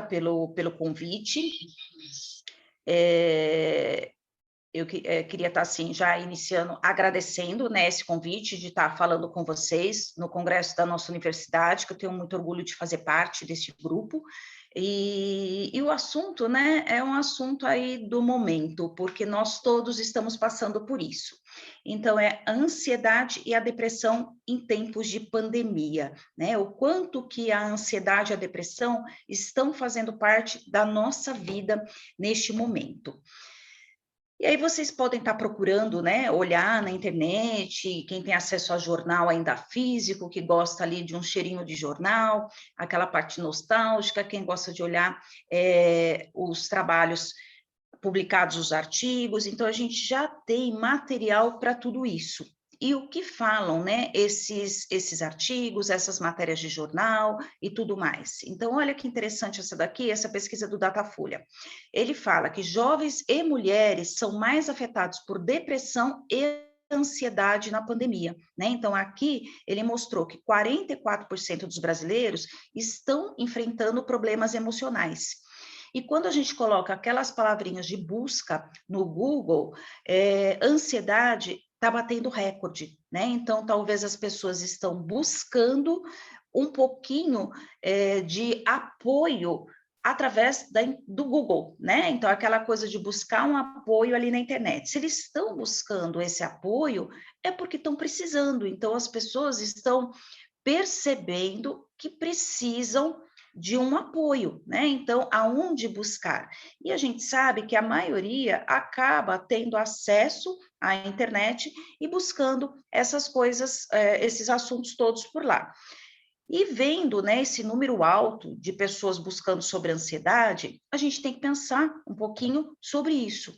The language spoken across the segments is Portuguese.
pelo convite. Eu queria estar, assim, já iniciando, agradecendo, né, esse convite de estar falando com vocês no congresso da nossa universidade, que eu tenho muito orgulho de fazer parte desse grupo, e o assunto, né, é um assunto aí do momento, porque nós todos estamos passando por isso. Então, é a ansiedade e a depressão em tempos de pandemia, né, o quanto que a ansiedade e a depressão estão fazendo parte da nossa vida neste momento. E aí vocês podem estar procurando, né, olhar na internet, quem tem acesso a jornal ainda físico, que gosta ali de um cheirinho de jornal, aquela parte nostálgica, quem gosta de olhar os trabalhos publicados, os artigos, então a gente já tem material para tudo isso. E o que falam, né, esses artigos, essas matérias de jornal e tudo mais. Então, olha que interessante essa daqui, essa pesquisa do Datafolha. Ele fala que jovens e mulheres são mais afetados por depressão e ansiedade na pandemia, né? Então, aqui ele mostrou que 44% dos brasileiros estão enfrentando problemas emocionais. E quando a gente coloca aquelas palavrinhas de busca no Google, ansiedade está batendo recorde, né? Então, talvez as pessoas estão buscando um pouquinho de apoio através do Google, né? Então, aquela coisa de buscar um apoio ali na internet. Se eles estão buscando esse apoio, é porque estão precisando. Então, as pessoas estão percebendo que precisam de um apoio, né? Então, aonde buscar? E a gente sabe que a maioria acaba tendo acesso à internet e buscando essas coisas, esses assuntos todos por lá. E vendo, né, esse número alto de pessoas buscando sobre ansiedade, a gente tem que pensar um pouquinho sobre isso.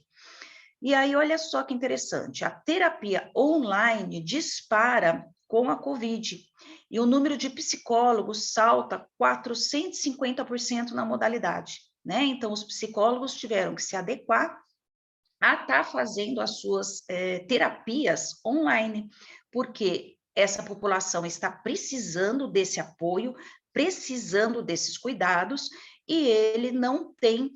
E aí, olha só que interessante, a terapia online dispara com a Covid, e o número de psicólogos salta 450% na modalidade, né? Então, os psicólogos tiveram que se adequar a estar fazendo as suas terapias online, porque essa população está precisando desse apoio, precisando desses cuidados, e ele não tem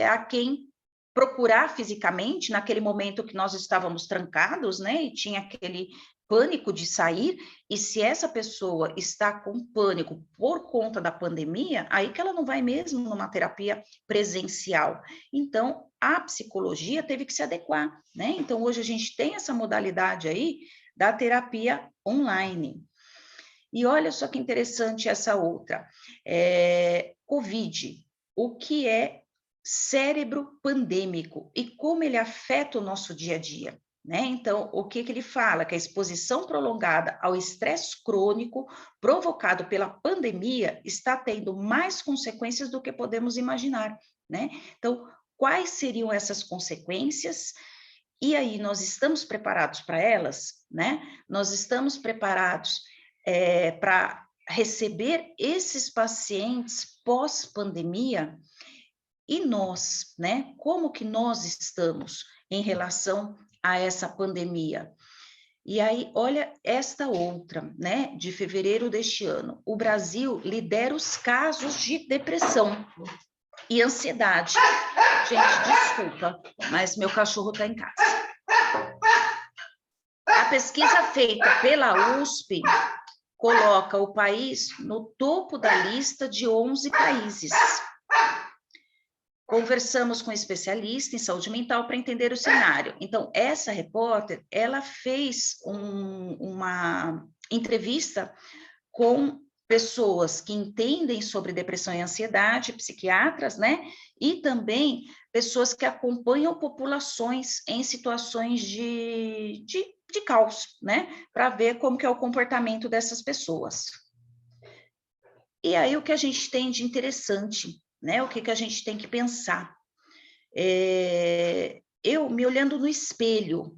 a quem procurar fisicamente, naquele momento que nós estávamos trancados, né, e tinha aquele pânico de sair, e se essa pessoa está com pânico por conta da pandemia, aí que ela não vai mesmo numa terapia presencial. Então, a psicologia teve que se adequar, né? Então, hoje a gente tem essa modalidade aí da terapia online. E olha só que interessante essa outra. Covid, o que é cérebro pandêmico e como ele afeta o nosso dia a dia, né? Então, o que ele fala? Que a exposição prolongada ao estresse crônico provocado pela pandemia está tendo mais consequências do que podemos imaginar, né? Então, quais seriam essas consequências? E aí, nós estamos preparados para elas, né? Nós estamos preparados para receber esses pacientes pós-pandemia? E nós, né? Como que nós estamos em relação a essa pandemia? E aí, olha esta outra, né? De fevereiro deste ano. O Brasil lidera os casos de depressão e ansiedade. Gente, desculpa, mas meu cachorro está em casa. A pesquisa feita pela USP coloca o país no topo da lista de 11 países. Conversamos com um especialista em saúde mental para entender o cenário. Então, essa repórter, ela fez uma entrevista com pessoas que entendem sobre depressão e ansiedade, psiquiatras, né? E também pessoas que acompanham populações em situações de caos, né? Para ver como que é o comportamento dessas pessoas. E aí, o que a gente tem de interessante, né? O que a gente tem que pensar? Eu me olhando no espelho,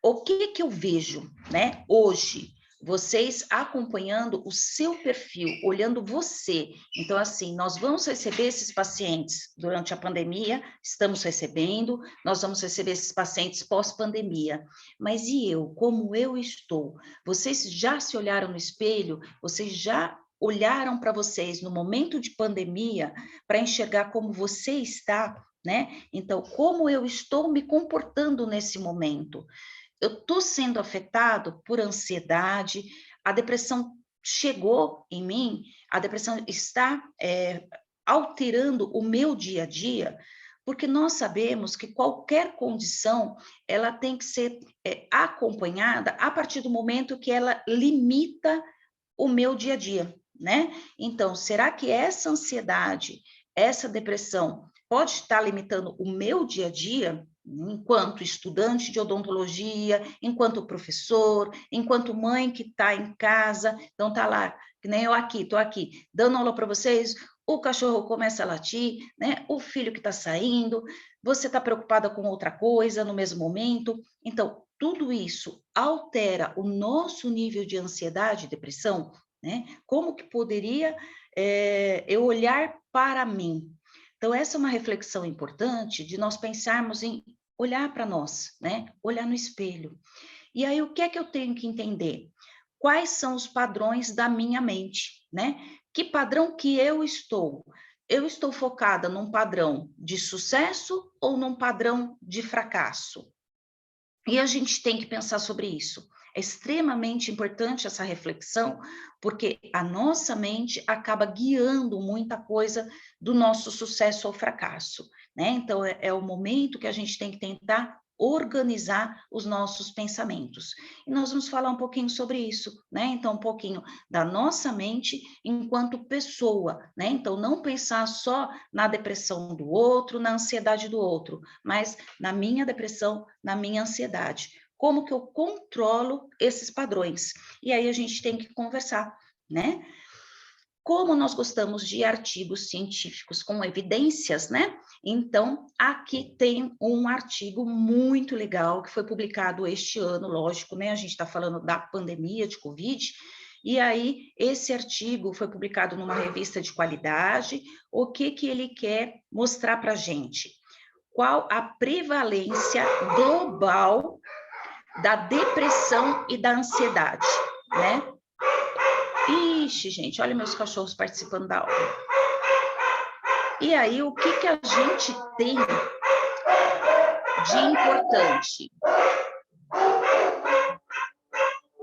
o que eu vejo, né? Hoje, vocês acompanhando o seu perfil, olhando você. Então, assim, nós vamos receber esses pacientes durante a pandemia, estamos recebendo, nós vamos receber esses pacientes pós-pandemia. Mas e eu? Como eu estou? Vocês já se olharam no espelho? Vocês já olharam para vocês no momento de pandemia para enxergar como você está, né? Então, como eu estou me comportando nesse momento? Eu estou sendo afetado por ansiedade, a depressão chegou em mim, a depressão está alterando o meu dia a dia, porque nós sabemos que qualquer condição, ela tem que ser acompanhada a partir do momento que ela limita o meu dia a dia, né? Então, será que essa ansiedade, essa depressão pode estar limitando o meu dia a dia, enquanto estudante de odontologia, enquanto professor, enquanto mãe que está em casa, então tá lá, que nem eu aqui, estou aqui, dando aula para vocês, o cachorro começa a latir, né? O filho que está saindo, você está preocupada com outra coisa no mesmo momento, então tudo isso altera o nosso nível de ansiedade e depressão, né? Como que poderia eu olhar para mim? Então, essa é uma reflexão importante de nós pensarmos em olhar para nós, né? Olhar no espelho. E aí, o que é que eu tenho que entender? Quais são os padrões da minha mente, né? Que padrão que eu estou? Eu estou focada num padrão de sucesso ou num padrão de fracasso? E a gente tem que pensar sobre isso. É extremamente importante essa reflexão, porque a nossa mente acaba guiando muita coisa do nosso sucesso ou fracasso, né? Então, é o momento que a gente tem que tentar organizar os nossos pensamentos. E nós vamos falar um pouquinho sobre isso, né? Então, um pouquinho da nossa mente enquanto pessoa, né? Então, não pensar só na depressão do outro, na ansiedade do outro, mas na minha depressão, na minha ansiedade. Como que eu controlo esses padrões? E aí a gente tem que conversar, né? Como nós gostamos de artigos científicos com evidências, né? Então, aqui tem um artigo muito legal que foi publicado este ano, lógico, né? A gente está falando da pandemia de Covid, e aí esse artigo foi publicado numa revista de qualidade. O que que ele quer mostrar para a gente? Qual a prevalência global da depressão e da ansiedade, né? Ixi, gente, olha meus cachorros participando da aula. E aí, o que que a gente tem de importante?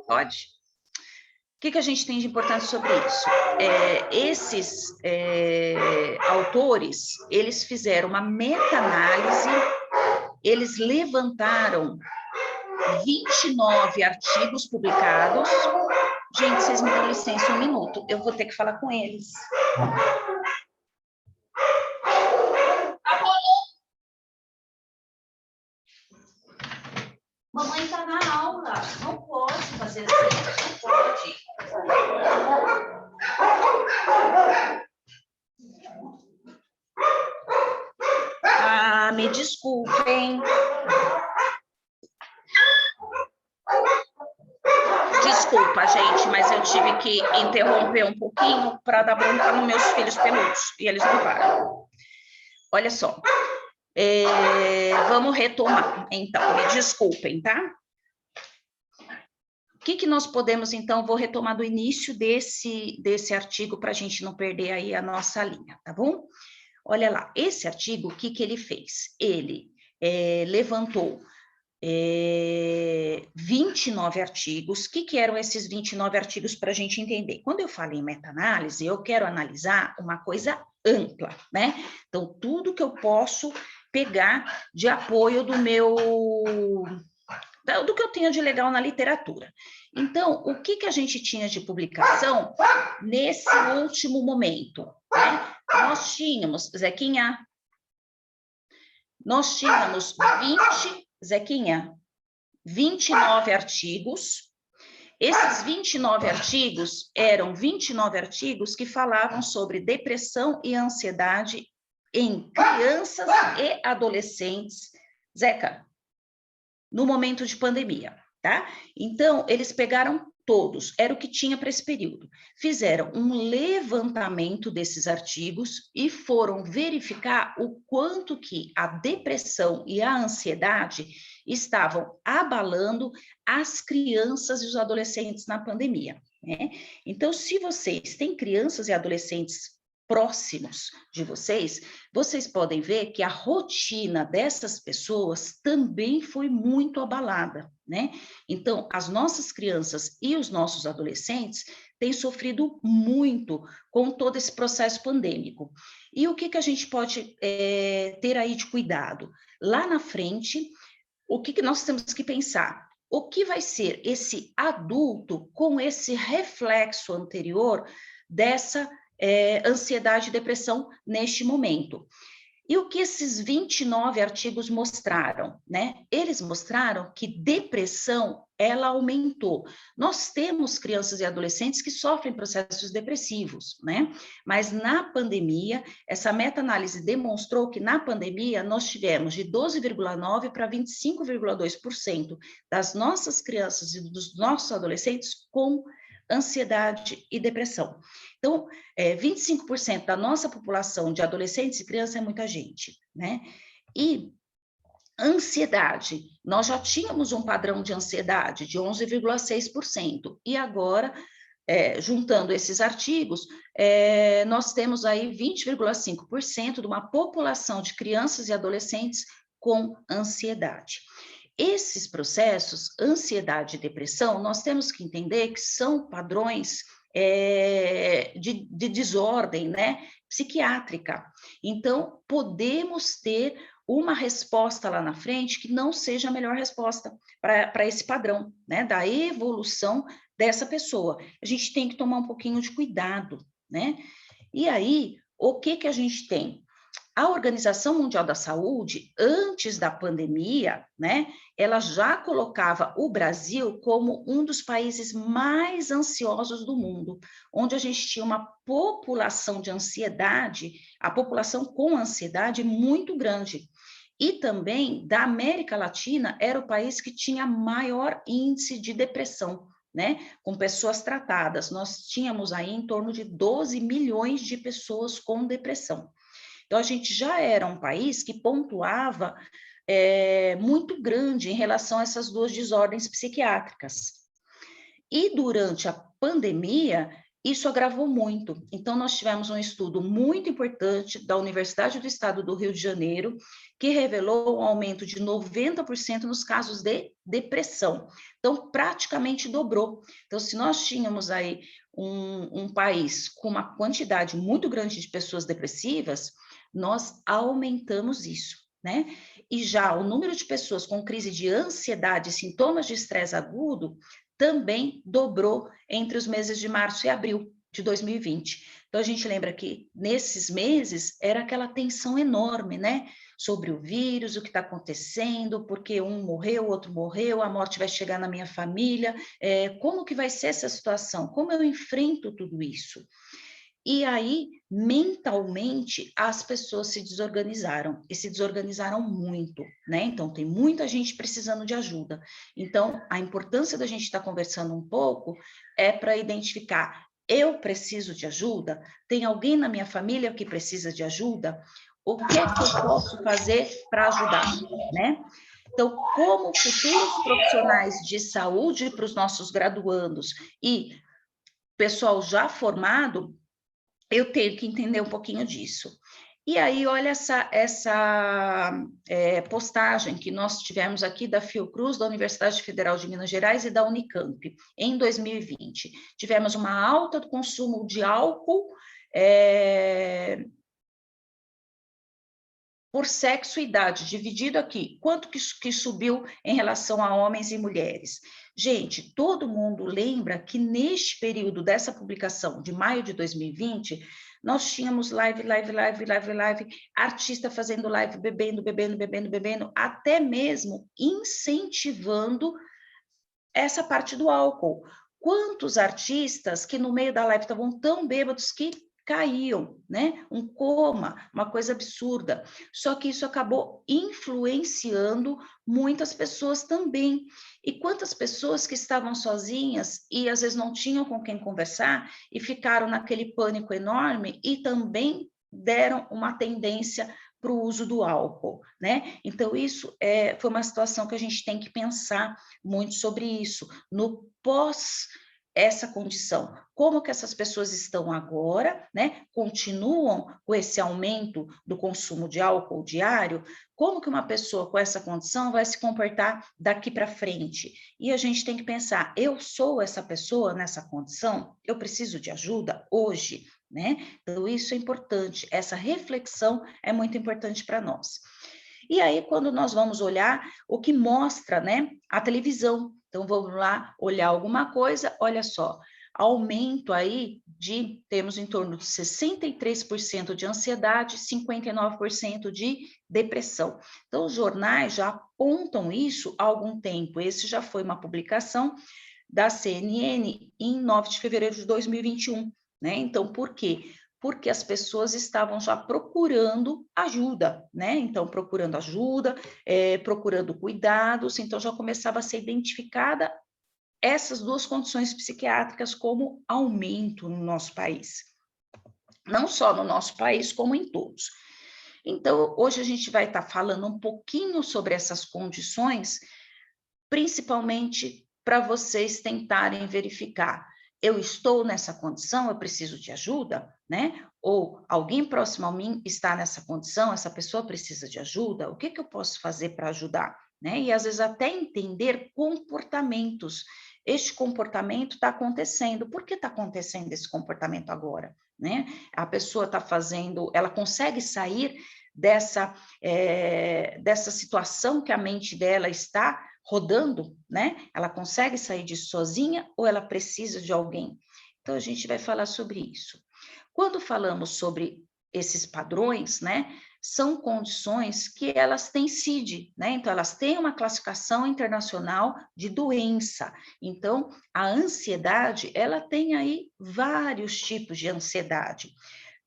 Pode? O que que a gente tem de importante sobre isso? Esses autores, eles fizeram uma meta-análise, eles levantaram 29 artigos publicados. Gente, vocês me dão licença um minuto, eu vou ter que falar com eles. Mamãe está na aula, não pode fazer assim, não pode. Ah, me desculpem. Desculpa, gente, mas eu tive que interromper um pouquinho para dar bronca nos meus filhos peludos, e eles não param. Olha só, vamos retomar, então, me desculpem, tá? O que que nós podemos, então, vou retomar do início desse artigo para a gente não perder aí a nossa linha, tá bom? Olha lá, esse artigo, o que que ele fez? Ele levantou 29 artigos. O que que eram esses 29 artigos para a gente entender? Quando eu falo em meta-análise, eu quero analisar uma coisa ampla, né? Então, tudo que eu posso pegar de apoio do que eu tenho de legal na literatura. Então, o que que a gente tinha de publicação nesse último momento, né? Nós tínhamos, Zequinha, nós tínhamos 29 artigos. Esses 29 artigos eram 29 artigos que falavam sobre depressão e ansiedade em crianças e adolescentes, Zeca, no momento de pandemia, tá? Então, eles pegaram todos, era o que tinha para esse período. Fizeram um levantamento desses artigos e foram verificar o quanto que a depressão e a ansiedade estavam abalando as crianças e os adolescentes na pandemia, né? Então, se vocês têm crianças e adolescentes próximos de vocês, vocês podem ver que a rotina dessas pessoas também foi muito abalada, né? Então, as nossas crianças e os nossos adolescentes têm sofrido muito com todo esse processo pandêmico. E o que que a gente pode ter aí de cuidado? Lá na frente, o que que nós temos que pensar? O que vai ser esse adulto com esse reflexo anterior dessa ansiedade e depressão neste momento? E o que esses 29 artigos mostraram, né? Eles mostraram que depressão, ela aumentou. Nós temos crianças e adolescentes que sofrem processos depressivos, né? Mas na pandemia, essa meta-análise demonstrou que na pandemia nós tivemos de 12,9% para 25,2% das nossas crianças e dos nossos adolescentes com ansiedade e depressão. Então, 25% da nossa população de adolescentes e crianças é muita gente, né? E ansiedade, nós já tínhamos um padrão de ansiedade de 11,6%, e agora, juntando esses artigos, nós temos aí 20,5% de uma população de crianças e adolescentes com ansiedade. Esses processos, ansiedade e depressão, nós temos que entender que são padrões de desordem, né, psiquiátrica. Então, podemos ter uma resposta lá na frente que não seja a melhor resposta para esse padrão, né, da evolução dessa pessoa. A gente tem que tomar um pouquinho de cuidado, né? E aí, o que que a gente tem? A Organização Mundial da Saúde, antes da pandemia, né, ela já colocava o Brasil como um dos países mais ansiosos do mundo, onde a gente tinha uma população de ansiedade, a população com ansiedade muito grande. E também, da América Latina, era o país que tinha maior índice de depressão, né, com pessoas tratadas. Nós tínhamos aí em torno de 12 milhões de pessoas com depressão. Então, a gente já era um país que pontuava muito grande em relação a essas duas desordens psiquiátricas. E durante a pandemia, isso agravou muito. Então, nós tivemos um estudo muito importante da Universidade do Estado do Rio de Janeiro, que revelou um aumento de 90% nos casos de depressão. Então, praticamente dobrou. Então, se nós tínhamos aí um país com uma quantidade muito grande de pessoas depressivas, nós aumentamos isso, né? E já o número de pessoas com crise de ansiedade e sintomas de estresse agudo também dobrou entre os meses de março e abril de 2020. Então, a gente lembra que nesses meses era aquela tensão enorme, né? Sobre o vírus, o que está acontecendo, porque um morreu, o outro morreu, a morte vai chegar na minha família, como que vai ser essa situação? Como eu enfrento tudo isso? E aí, mentalmente, as pessoas se desorganizaram, e se desorganizaram muito, né? Então, tem muita gente precisando de ajuda. Então, a importância da gente estar conversando um pouco é para identificar: eu preciso de ajuda? Tem alguém na minha família que precisa de ajuda? O que é que eu posso fazer para ajudar, né? Então, como futuros profissionais de saúde para os nossos graduandos e pessoal já formado, eu tenho que entender um pouquinho disso. E aí, olha essa postagem que nós tivemos aqui da Fiocruz, da Universidade Federal de Minas Gerais e da Unicamp, em 2020. Tivemos uma alta do consumo de álcool por sexo e idade, dividido aqui. Quanto que subiu em relação a homens e mulheres? Gente, todo mundo lembra que neste período dessa publicação, de maio de 2020, nós tínhamos live, artista fazendo live, bebendo, até mesmo incentivando essa parte do álcool. Quantos artistas que no meio da live estavam tão bêbados que caíam, né? Um coma, uma coisa absurda. Só que isso acabou influenciando muitas pessoas também. E quantas pessoas que estavam sozinhas e às vezes não tinham com quem conversar e ficaram naquele pânico enorme e também deram uma tendência para o uso do álcool, né? Então, isso foi uma situação que a gente tem que pensar muito sobre isso. No pós essa condição. Como que essas pessoas estão agora, né? Continuam com esse aumento do consumo de álcool diário? Como que uma pessoa com essa condição vai se comportar daqui para frente? E a gente tem que pensar, eu sou essa pessoa nessa condição? Eu preciso de ajuda hoje, né? Então, isso é importante, essa reflexão é muito importante para nós. E aí, quando nós vamos olhar o que mostra, né, a televisão, então vamos lá olhar alguma coisa, olha só, aumento aí temos em torno de 63% de ansiedade, 59% de depressão. Então, os jornais já apontam isso há algum tempo. Esse já foi uma publicação da CNN em 9 de fevereiro de 2021, né? Então, por quê? Porque as pessoas estavam já procurando ajuda, né? Então, procurando ajuda, procurando cuidados, então já começava a ser identificada essas duas condições psiquiátricas como aumento no nosso país. Não só no nosso país, como em todos. Então, hoje a gente vai estar falando um pouquinho sobre essas condições, principalmente para vocês tentarem verificar. Eu estou nessa condição, eu preciso de ajuda, né? Ou alguém próximo a mim está nessa condição, essa pessoa precisa de ajuda, o que eu posso fazer para ajudar? Né? E às vezes até entender comportamentos. Este comportamento está acontecendo, por que está acontecendo esse comportamento agora? Né? A pessoa está fazendo, ela consegue sair dessa situação que a mente dela está rodando, né? Ela consegue sair disso sozinha ou ela precisa de alguém? Então, a gente vai falar sobre isso. Quando falamos sobre esses padrões, né? São condições que elas têm CID, né? Então, elas têm uma classificação internacional de doença. Então, a ansiedade, ela tem aí vários tipos de ansiedade.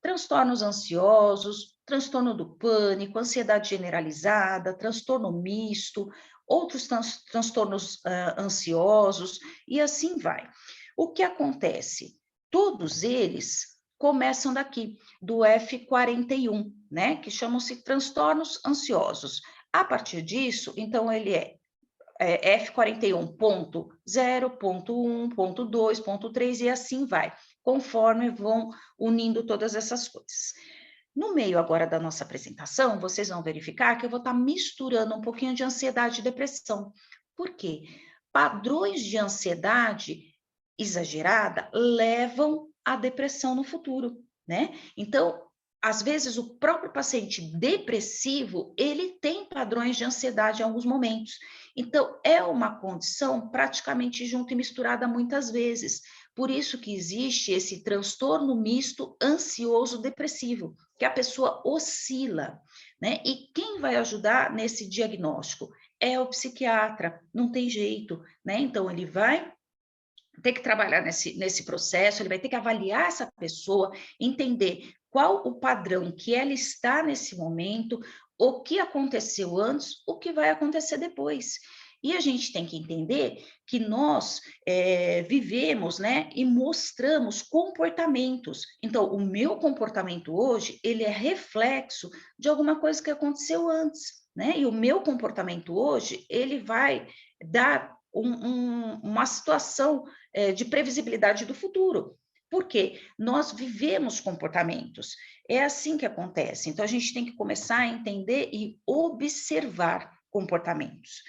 Transtornos ansiosos, transtorno do pânico, ansiedade generalizada, transtorno misto, outros transtornos ansiosos, e assim vai. O que acontece? Todos eles começam daqui, do F41, né? Que chamam-se transtornos ansiosos. A partir disso, então, ele F41 ponto 0, ponto 1, ponto 2, ponto 3 e assim vai, conforme vão unindo todas essas coisas. No meio agora da nossa apresentação, vocês vão verificar que eu vou estar misturando um pouquinho de ansiedade e depressão. Por quê? Padrões de ansiedade exagerada levam à depressão no futuro, né? Então, às vezes o próprio paciente depressivo, ele tem padrões de ansiedade em alguns momentos. Então, é uma condição praticamente junto e misturada muitas vezes. Por isso que existe esse transtorno misto ansioso-depressivo, que a pessoa oscila, né? E quem vai ajudar nesse diagnóstico? É o psiquiatra, não tem jeito, né? Então, ele vai ter que trabalhar nesse processo, ele vai ter que avaliar essa pessoa, entender qual o padrão que ela está nesse momento, o que aconteceu antes, o que vai acontecer depois. E a gente tem que entender que nós vivemos, né, e mostramos comportamentos. Então, o meu comportamento hoje, ele é reflexo de alguma coisa que aconteceu antes, né? E o meu comportamento hoje, ele vai dar uma situação de previsibilidade do futuro. Porque nós vivemos comportamentos. É assim que acontece. Então, a gente tem que começar a entender e observar comportamentos.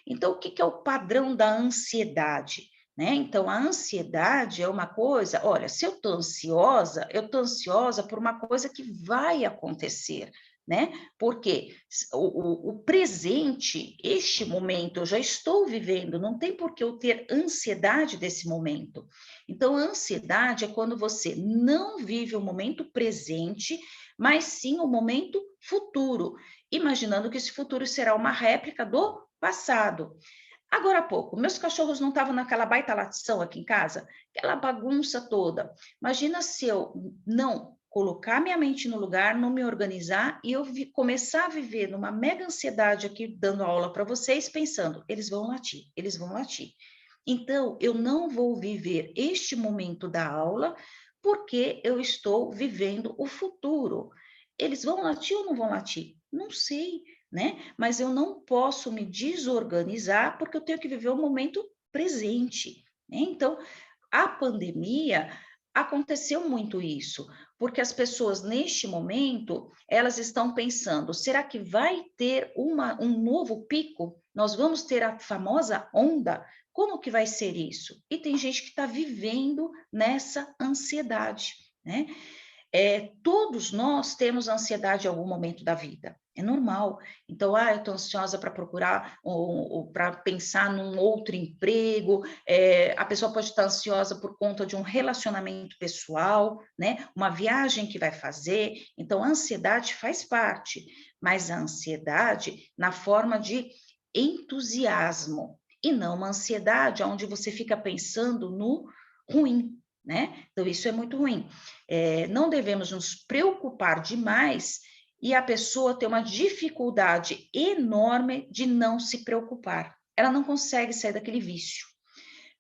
Então, o que é o padrão da ansiedade? Né? Então, a ansiedade é uma coisa, olha, se eu estou ansiosa por uma coisa que vai acontecer, né? Porque o presente, este momento, eu já estou vivendo, não tem por que eu ter ansiedade desse momento. Então, a ansiedade é quando você não vive o momento presente, mas sim o momento futuro, imaginando que esse futuro será uma réplica do passado. Agora há pouco, meus cachorros não estavam naquela baita latição aqui em casa, aquela bagunça toda. Imagina se eu não colocar minha mente no lugar, não me organizar e eu começar a viver numa mega ansiedade aqui, dando aula para vocês, pensando, eles vão latir, eles vão latir. Então, eu não vou viver este momento da aula porque eu estou vivendo o futuro. Eles vão latir ou não vão latir? Não sei, né? Mas eu não posso me desorganizar porque eu tenho que viver o momento presente, né? Então, a pandemia aconteceu muito isso, porque as pessoas, neste momento, elas estão pensando, será que vai ter um novo pico? Nós vamos ter a famosa onda? Como que vai ser isso? E tem gente que está vivendo nessa ansiedade, né? Todos nós temos ansiedade em algum momento da vida, é normal. Então, eu estou ansiosa para procurar ou para pensar num outro emprego, a pessoa pode estar ansiosa por conta de um relacionamento pessoal, né? Uma viagem que vai fazer. Então, a ansiedade faz parte, mas a ansiedade na forma de entusiasmo, e não uma ansiedade onde você fica pensando no ruim, né? Então, isso é muito ruim. Não devemos nos preocupar demais e a pessoa ter uma dificuldade enorme de não se preocupar. Ela não consegue sair daquele vício.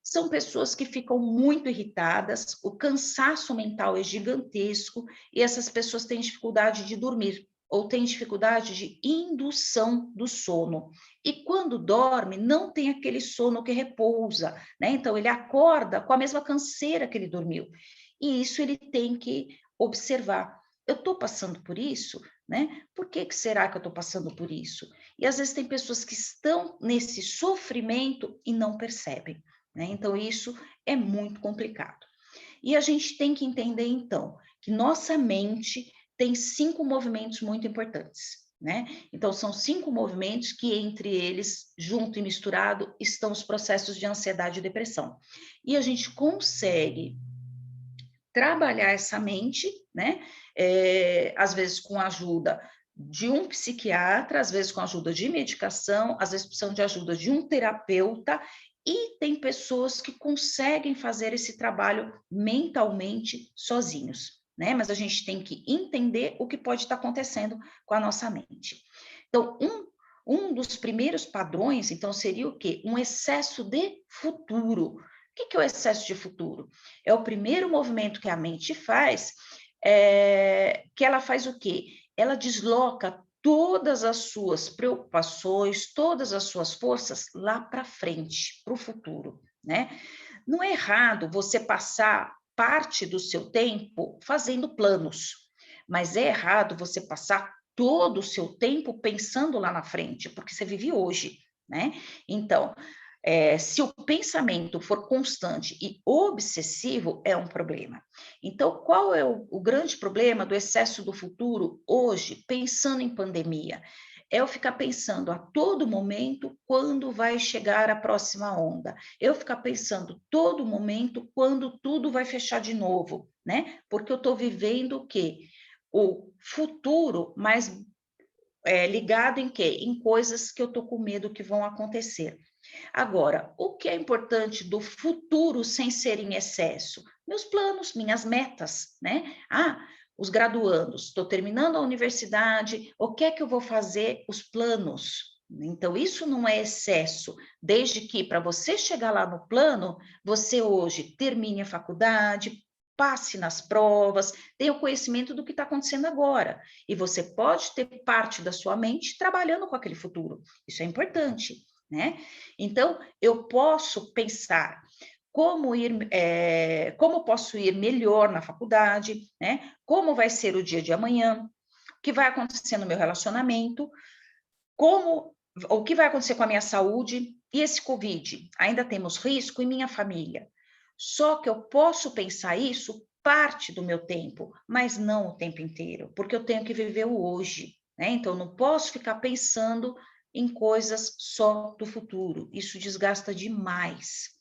São pessoas que ficam muito irritadas, o cansaço mental é gigantesco e essas pessoas têm dificuldade de dormir ou têm dificuldade de indução do sono. E quando dorme, não tem aquele sono que repousa, né? Então, ele acorda com a mesma canseira que ele dormiu. E isso ele tem que observar. Eu estou passando por isso, né? Por que será que eu estou passando por isso? E às vezes tem pessoas que estão nesse sofrimento e não percebem, né? Então, isso é muito complicado. E a gente tem que entender, então, que nossa mente tem 5 movimentos muito importantes, né? Então, são 5 movimentos que, entre eles, junto e misturado, estão os processos de ansiedade e depressão. E a gente consegue trabalhar essa mente, né? Às vezes com a ajuda de um psiquiatra, às vezes com a ajuda de medicação, às vezes precisam de ajuda de um terapeuta, e tem pessoas que conseguem fazer esse trabalho mentalmente sozinhos, né? Mas a gente tem que entender o que pode estar acontecendo com a nossa mente. Então, um dos primeiros padrões, então, seria o quê? Um excesso de futuro. O que é o excesso de futuro? É o primeiro movimento que a mente faz, que ela faz o quê? Ela desloca todas as suas preocupações, todas as suas forças lá para frente, para o futuro, né? Não é errado você passar parte do seu tempo fazendo planos, mas é errado você passar todo o seu tempo pensando lá na frente, porque você vive hoje, né? Então, se o pensamento for constante e obsessivo, é um problema. Então, qual é o grande problema do excesso do futuro hoje, pensando em pandemia? É eu ficar pensando a todo momento quando vai chegar a próxima onda. Eu ficar pensando todo momento quando tudo vai fechar de novo, né? Porque eu estou vivendo o quê? O futuro, mas ligado em quê? Em coisas que eu estou com medo que vão acontecer. Agora, o que é importante do futuro sem ser em excesso? Meus planos, minhas metas, né? Os graduandos, estou terminando a universidade, o que é que eu vou fazer? Os planos. Então, isso não é excesso, desde que para você chegar lá no plano, você hoje termine a faculdade, passe nas provas, tenha o conhecimento do que está acontecendo agora. E você pode ter parte da sua mente trabalhando com aquele futuro. Isso é importante, né? Então, eu posso pensar como posso ir melhor na faculdade, né? Como vai ser o dia de amanhã, o que vai acontecer no meu relacionamento, o que vai acontecer com a minha saúde e esse Covid. Ainda temos risco em minha família. Só que eu posso pensar isso parte do meu tempo, mas não o tempo inteiro, porque eu tenho que viver o hoje, né? Então, não posso ficar pensando em coisas só do futuro. Isso desgasta demais.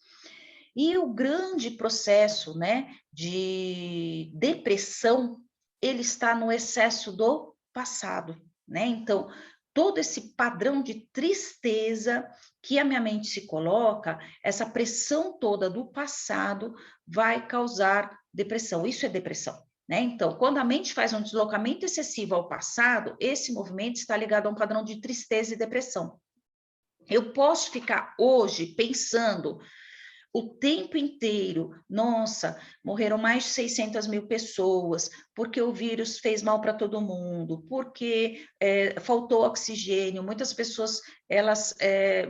E o grande processo, né, de depressão, ele está no excesso do passado, né? Então, todo esse padrão de tristeza que a minha mente se coloca, essa pressão toda do passado vai causar depressão. Isso é depressão, né? Então, quando a mente faz um deslocamento excessivo ao passado, esse movimento está ligado a um padrão de tristeza e depressão. Eu posso ficar hoje pensando o tempo inteiro, nossa, morreram mais de 600 mil pessoas, porque o vírus fez mal para todo mundo, porque faltou oxigênio, muitas pessoas elas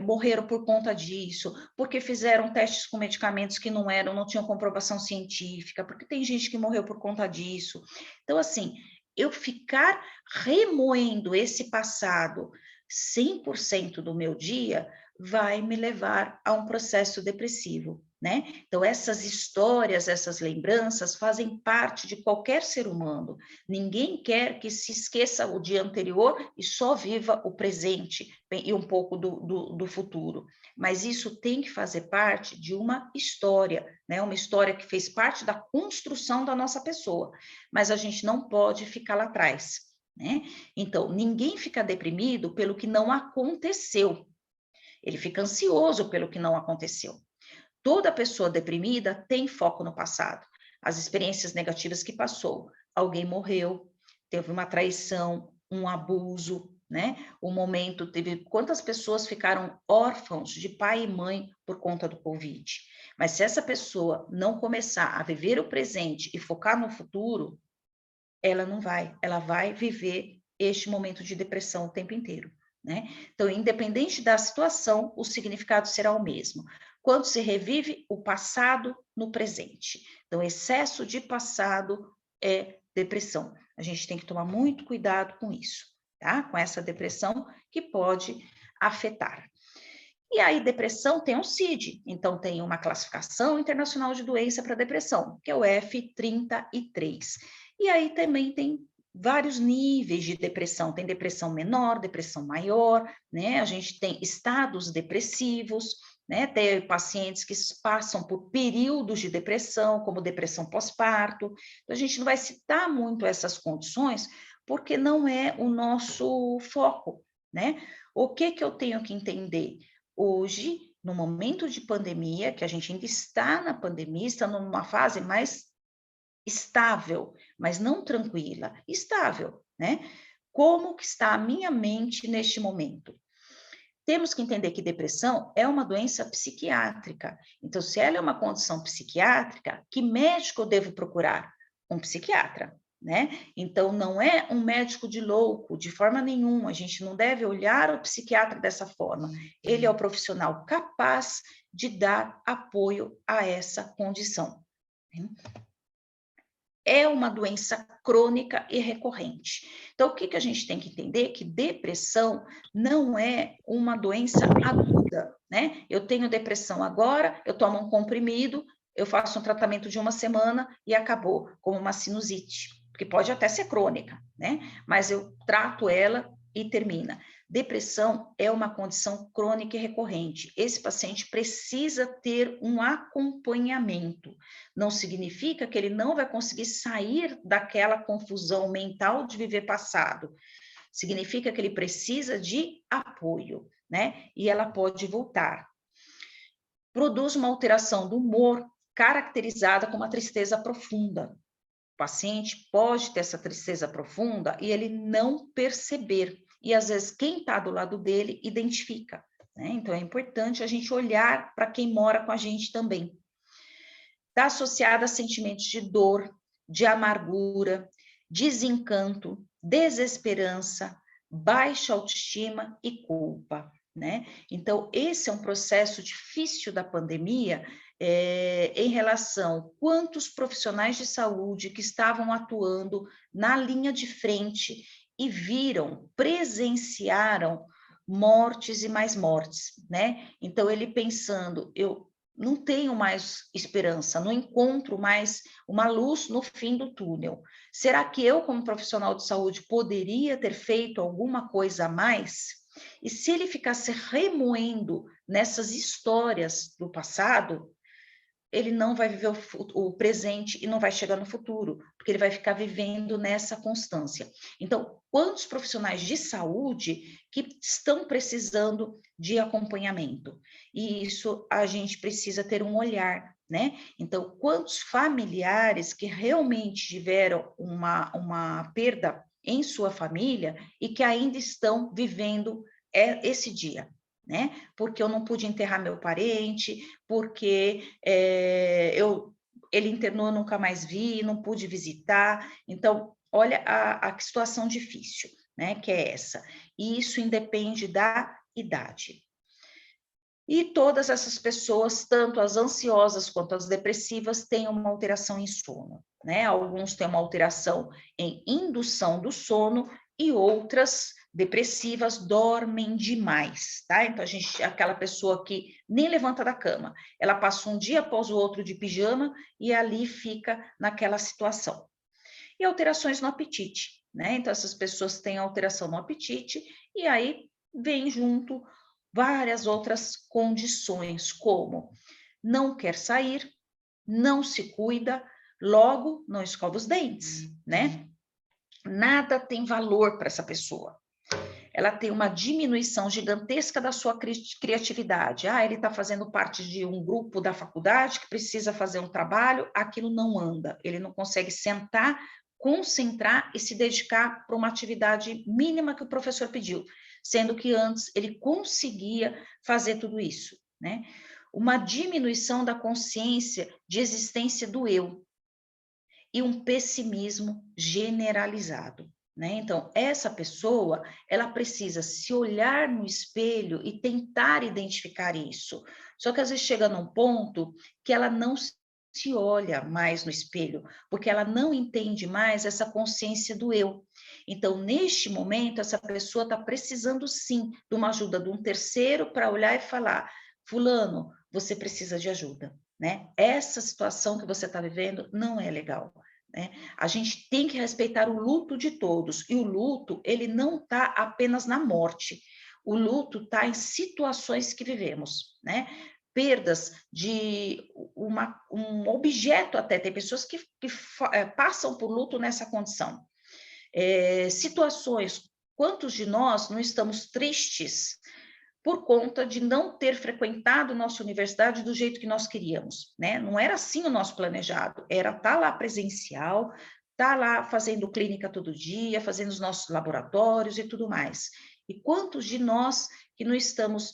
morreram por conta disso, porque fizeram testes com medicamentos que não tinham comprovação científica, porque tem gente que morreu por conta disso. Então, assim, eu ficar remoendo esse passado 100% do meu dia vai me levar a um processo depressivo, né? Então, essas histórias, essas lembranças fazem parte de qualquer ser humano. Ninguém quer que se esqueça o dia anterior e só viva o presente e um pouco do futuro. Mas isso tem que fazer parte de uma história, né? Uma história que fez parte da construção da nossa pessoa. Mas a gente não pode ficar lá atrás, né? Então, ninguém fica deprimido pelo que não aconteceu. Ele fica ansioso pelo que não aconteceu. Toda pessoa deprimida tem foco no passado, as experiências negativas que passou. Alguém morreu, teve uma traição, um abuso, né? O momento teve quantas pessoas ficaram órfãos de pai e mãe por conta do Covid. Mas se essa pessoa não começar a viver o presente e focar no futuro, ela vai viver este momento de depressão o tempo inteiro. Né? Então, independente da situação, o significado será o mesmo. Quando se revive o passado no presente. Então, excesso de passado é depressão. A gente tem que tomar muito cuidado com isso, tá? Com essa depressão que pode afetar. E aí, depressão tem um CID, então tem uma classificação internacional de doença para depressão, que é o F33. E aí também tem vários níveis de depressão, tem depressão menor, depressão maior, né? A gente tem estados depressivos, né? Tem pacientes que passam por períodos de depressão, como depressão pós-parto. Então, a gente não vai citar muito essas condições, porque não é o nosso foco, né? O que eu tenho que entender? Hoje, no momento de pandemia, que a gente ainda está na pandemia, está numa fase mais estável, mas não tranquila, estável, né? Como que está a minha mente neste momento? Temos que entender que depressão é uma doença psiquiátrica. Então, se ela é uma condição psiquiátrica, que médico eu devo procurar? Um psiquiatra, né? Então, não é um médico de louco, de forma nenhuma. A gente não deve olhar o psiquiatra dessa forma. Ele é o profissional capaz de dar apoio a essa condição. É uma doença crônica e recorrente. Então, o que a gente tem que entender? Que depressão não é uma doença aguda, né? Eu tenho depressão agora, eu tomo um comprimido, eu faço um tratamento de uma semana e acabou, como uma sinusite, que pode até ser crônica, né? Mas eu trato ela e termina. Depressão é uma condição crônica e recorrente. Esse paciente precisa ter um acompanhamento. Não significa que ele não vai conseguir sair daquela confusão mental de viver passado. Significa que ele precisa de apoio, né? E ela pode voltar. Produz uma alteração do humor caracterizada como uma tristeza profunda. O paciente pode ter essa tristeza profunda e ele não perceber. E às vezes quem está do lado dele identifica. Né? Então é importante a gente olhar para quem mora com a gente também. Está associada a sentimentos de dor, de amargura, desencanto, desesperança, baixa autoestima e culpa. Né? Então, esse é um processo difícil da pandemia em relação a quantos profissionais de saúde que estavam atuando na linha de frente e viram, presenciaram mortes e mais mortes, né? Então, ele pensando, eu não tenho mais esperança, não encontro mais uma luz no fim do túnel. Será que eu, como profissional de saúde, poderia ter feito alguma coisa a mais? E se ele ficasse remoendo nessas histórias do passado, ele não vai viver o presente e não vai chegar no futuro, porque ele vai ficar vivendo nessa constância. Então, quantos profissionais de saúde que estão precisando de acompanhamento? E isso a gente precisa ter um olhar, né? Então, quantos familiares que realmente tiveram uma perda em sua família e que ainda estão vivendo esse dia? né? Porque eu não pude enterrar meu parente, porque ele internou, eu nunca mais vi, não pude visitar. Então, olha a situação difícil, né? Que é essa. E isso independe da idade. E todas essas pessoas, tanto as ansiosas quanto as depressivas, têm uma alteração em sono, né? Alguns têm uma alteração em indução do sono e outras depressivas dormem demais, tá? Então, aquela pessoa que nem levanta da cama, ela passa um dia após o outro de pijama e ali fica naquela situação. E alterações no apetite, né? Então, essas pessoas têm alteração no apetite e aí vem junto várias outras condições, como não quer sair, não se cuida, logo não escova os dentes, né? Nada tem valor para essa pessoa. Ela tem uma diminuição gigantesca da sua criatividade. Ah, ele está fazendo parte de um grupo da faculdade que precisa fazer um trabalho, aquilo não anda, ele não consegue sentar, concentrar e se dedicar para uma atividade mínima que o professor pediu, sendo que antes ele conseguia fazer tudo isso, né? Uma diminuição da consciência de existência do eu e um pessimismo generalizado, né? Então, essa pessoa, ela precisa se olhar no espelho e tentar identificar isso. Só que às vezes chega num ponto que ela não se olha mais no espelho, porque ela não entende mais essa consciência do eu. Então, neste momento, essa pessoa está precisando sim de uma ajuda de um terceiro para olhar e falar: fulano, você precisa de ajuda, né? Essa situação que você está vivendo não é legal. Né? A gente tem que respeitar o luto de todos, e o luto, ele não está apenas na morte, o luto está em situações que vivemos, né? Perdas de um objeto até, tem pessoas que passam por luto nessa condição. Situações, quantos de nós não estamos tristes por conta de não ter frequentado nossa universidade do jeito que nós queríamos, né? Não era assim o nosso planejado, era estar lá presencial, estar lá fazendo clínica todo dia, fazendo os nossos laboratórios e tudo mais. E quantos de nós que não estamos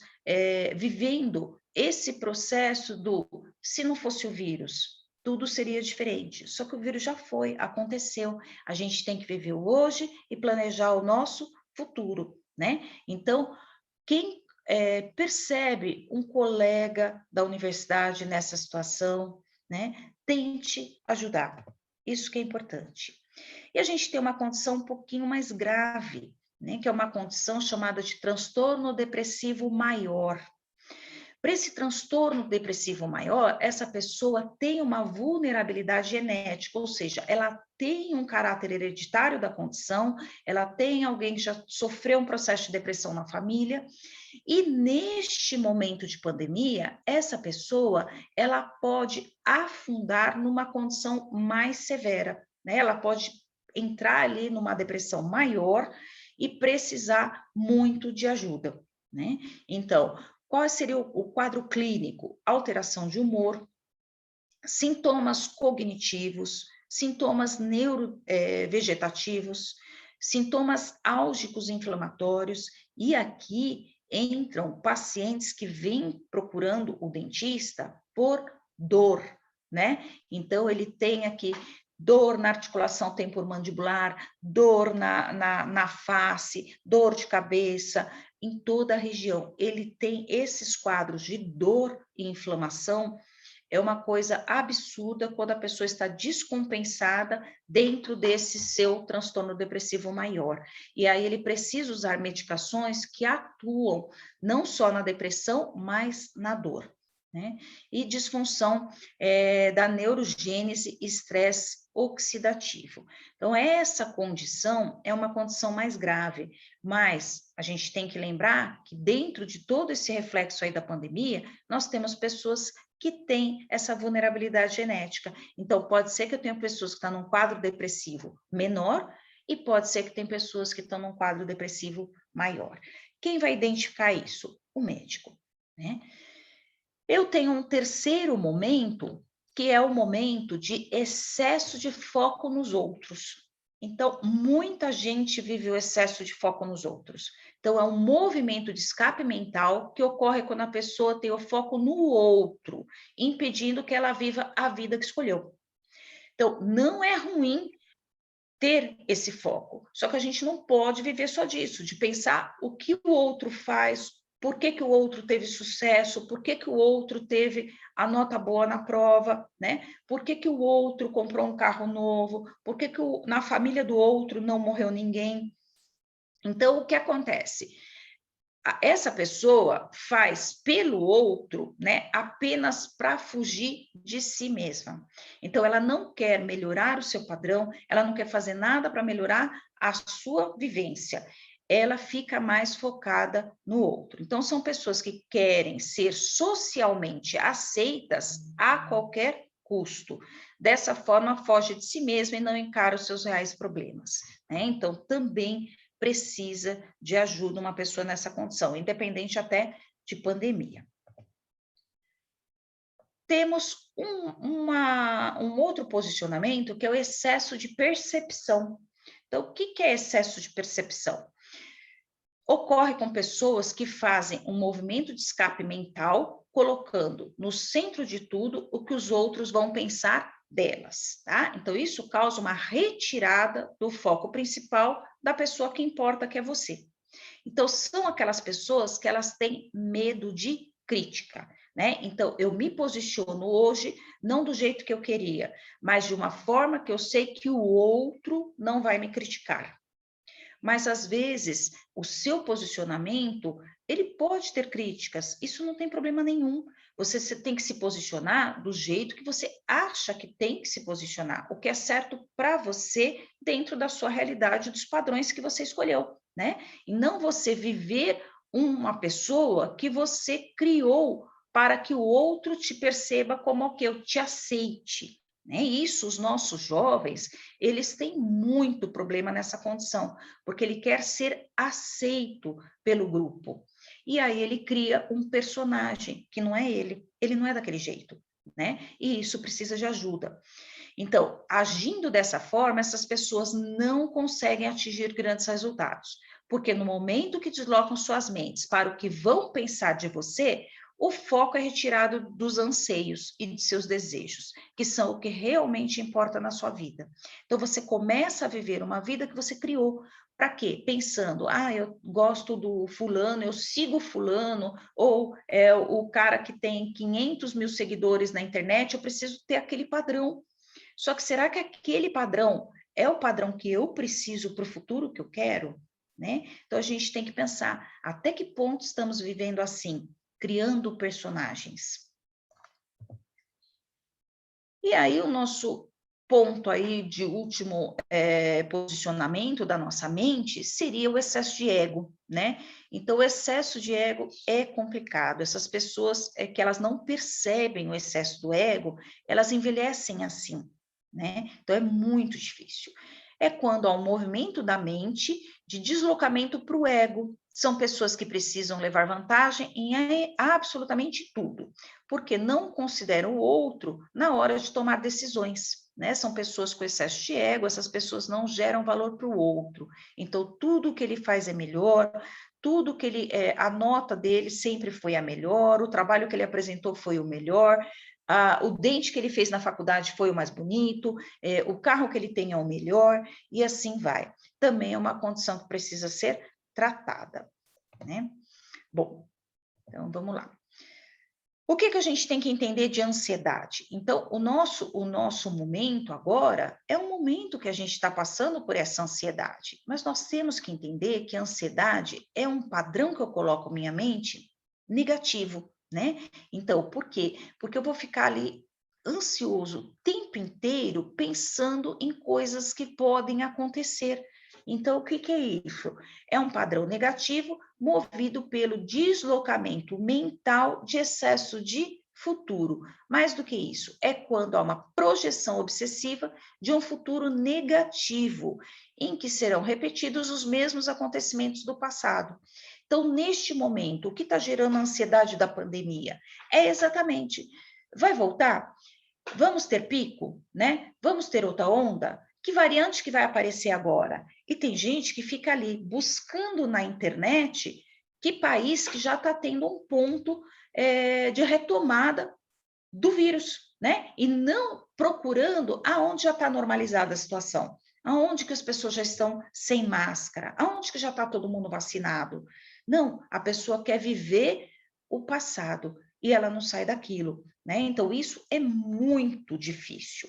vivendo esse processo do, se não fosse o vírus, tudo seria diferente. Só que o vírus já foi, aconteceu. A gente tem que viver o hoje e planejar o nosso futuro, né? Então, quem percebe um colega da universidade nessa situação, né? Tente ajudar. Isso que é importante. E a gente tem uma condição um pouquinho mais grave, né? Que é uma condição chamada de transtorno depressivo maior. Para esse transtorno depressivo maior, essa pessoa tem uma vulnerabilidade genética, ou seja, ela tem um caráter hereditário da condição, ela tem alguém que já sofreu um processo de depressão na família, e neste momento de pandemia, essa pessoa, ela pode afundar numa condição mais severa, né? Ela pode entrar ali numa depressão maior e precisar muito de ajuda, né? Então, qual seria o quadro clínico? Alteração de humor, sintomas cognitivos, sintomas neurovegetativos, sintomas álgicos inflamatórios, e aqui entram pacientes que vêm procurando o dentista por dor, né? Então, ele tem aqui dor na articulação temporomandibular, dor na face, dor de cabeça, em toda a região. Ele tem esses quadros de dor e inflamação. É uma coisa absurda quando a pessoa está descompensada dentro desse seu transtorno depressivo maior. E aí ele precisa usar medicações que atuam não só na depressão, mas na dor, né? E disfunção da neurogênese e estresse oxidativo. Então, essa condição é uma condição mais grave, mas a gente tem que lembrar que dentro de todo esse reflexo aí da pandemia, nós temos pessoas que têm essa vulnerabilidade genética. Então, pode ser que eu tenha pessoas que estão num quadro depressivo menor e pode ser que tem pessoas que estão num quadro depressivo maior. Quem vai identificar isso? O médico, né? Eu tenho um terceiro momento, que é o momento de excesso de foco nos outros. Então, muita gente vive o excesso de foco nos outros. Então, é um movimento de escape mental que ocorre quando a pessoa tem o foco no outro, impedindo que ela viva a vida que escolheu. Então, não é ruim ter esse foco, só que a gente não pode viver só disso, de pensar o que o outro faz, por que, que o outro teve sucesso, por que, que o outro teve a nota boa na prova, né? Por que, que o outro comprou um carro novo, por que, que na família do outro não morreu ninguém. Então, o que acontece? Essa pessoa faz pelo outro, né, apenas para fugir de si mesma. Então, ela não quer melhorar o seu padrão, ela não quer fazer nada para melhorar a sua vivência. Ela fica mais focada no outro. Então, são pessoas que querem ser socialmente aceitas a qualquer custo. Dessa forma, foge de si mesma e não encara os seus reais problemas, né? Então, também precisa de ajuda uma pessoa nessa condição, independente até de pandemia. Temos um outro posicionamento, que é o excesso de percepção. Então, o que é excesso de percepção? Ocorre com pessoas que fazem um movimento de escape mental, colocando no centro de tudo o que os outros vão pensar delas, tá? Então, isso causa uma retirada do foco principal da pessoa que importa, que é você. Então, são aquelas pessoas que elas têm medo de crítica, né? Então, eu me posiciono hoje não do jeito que eu queria, mas de uma forma que eu sei que o outro não vai me criticar. Mas, às vezes, o seu posicionamento, ele pode ter críticas, isso não tem problema nenhum. Você tem que se posicionar do jeito que você acha que tem que se posicionar, o que é certo para você dentro da sua realidade, dos padrões que você escolheu, né? E não você viver uma pessoa que você criou para que o outro te perceba como que eu te aceite. Né? Isso, os nossos jovens, eles têm muito problema nessa condição, porque ele quer ser aceito pelo grupo. E aí ele cria um personagem que não é ele não é daquele jeito, né? E isso precisa de ajuda. Então, agindo dessa forma, essas pessoas não conseguem atingir grandes resultados, porque no momento que deslocam suas mentes para o que vão pensar de você, o foco é retirado dos anseios e de seus desejos, que são o que realmente importa na sua vida. Então, você começa a viver uma vida que você criou. Para quê? Pensando, eu gosto do fulano, eu sigo fulano, ou é o cara que tem 500 mil seguidores na internet, eu preciso ter aquele padrão. Só que será que aquele padrão é o padrão que eu preciso para o futuro que eu quero? Né? Então a gente tem que pensar até que ponto estamos vivendo assim, criando personagens. E aí o nosso ponto aí de último posicionamento da nossa mente seria o excesso de ego, né? Então o excesso de ego é complicado. Essas pessoas que elas não percebem o excesso do ego, elas envelhecem assim, né? Então é muito difícil. É quando há um movimento da mente de deslocamento para o ego. São pessoas que precisam levar vantagem em absolutamente tudo, porque não consideram o outro na hora de tomar decisões, né? São pessoas com excesso de ego, essas pessoas não geram valor para o outro. Então, tudo que ele faz é melhor, tudo que ele, a nota dele sempre foi a melhor, o trabalho que ele apresentou foi o melhor, o dente que ele fez na faculdade foi o mais bonito, o carro que ele tem é o melhor, e assim vai. Também é uma condição que precisa ser tratada, né? Bom, então vamos lá. O que a gente tem que entender de ansiedade? Então, o nosso momento agora é um momento que a gente está passando por essa ansiedade, mas nós temos que entender que a ansiedade é um padrão que eu coloco minha mente negativo, né? Então, por quê? Porque eu vou ficar ali ansioso o tempo inteiro pensando em coisas que podem acontecer. Então, o que é isso? É um padrão negativo movido pelo deslocamento mental de excesso de futuro. Mais do que isso, é quando há uma projeção obsessiva de um futuro negativo, em que serão repetidos os mesmos acontecimentos do passado. Então, neste momento, o que está gerando a ansiedade da pandemia? É exatamente, vai voltar? Vamos ter pico, né? Vamos ter outra onda? Que variante que vai aparecer agora? E tem gente que fica ali buscando na internet que país que já está tendo um ponto de retomada do vírus, né? E não procurando aonde já está normalizada a situação, aonde que as pessoas já estão sem máscara, aonde que já está todo mundo vacinado. Não, a pessoa quer viver o passado e ela não sai daquilo, né? Então, isso é muito difícil.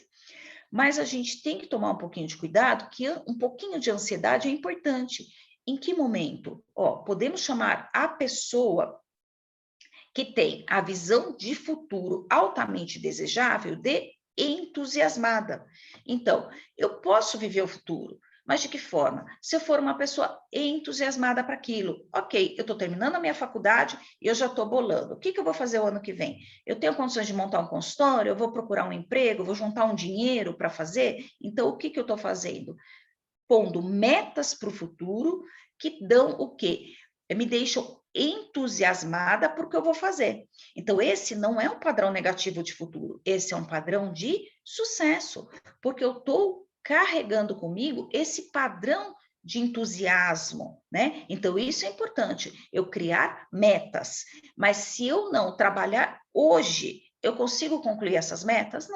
Mas a gente tem que tomar um pouquinho de cuidado, que um pouquinho de ansiedade é importante. Em que momento? Podemos chamar a pessoa que tem a visão de futuro altamente desejável de entusiasmada. Então, eu posso viver o futuro, mas de que forma? Se eu for uma pessoa entusiasmada para aquilo, ok, eu estou terminando a minha faculdade e eu já estou bolando. O que eu vou fazer o ano que vem? Eu tenho condições de montar um consultório, eu vou procurar um emprego, vou juntar um dinheiro para fazer? Então, o que eu estou fazendo? Pondo metas para o futuro que dão o quê? Me deixam entusiasmada por que eu vou fazer. Então, esse não é um padrão negativo de futuro, esse é um padrão de sucesso, porque eu estou carregando comigo esse padrão de entusiasmo, né? Então, isso é importante, eu criar metas. Mas se eu não trabalhar hoje, eu consigo concluir essas metas?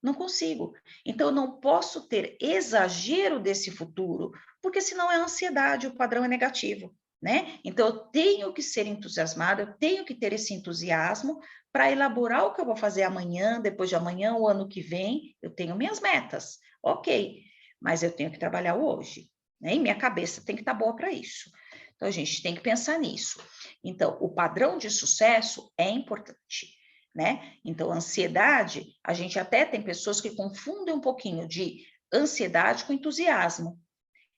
Não consigo. Então, eu não posso ter exagero desse futuro, porque senão é ansiedade, o padrão é negativo, né? Então, eu tenho que ser entusiasmada, eu tenho que ter esse entusiasmo para elaborar o que eu vou fazer amanhã, depois de amanhã, o ano que vem, eu tenho minhas metas, ok, mas eu tenho que trabalhar hoje, né? E minha cabeça tem que estar boa para isso. Então, a gente tem que pensar nisso. Então, o padrão de sucesso é importante, né? Então, ansiedade, a gente até tem pessoas que confundem um pouquinho de ansiedade com entusiasmo.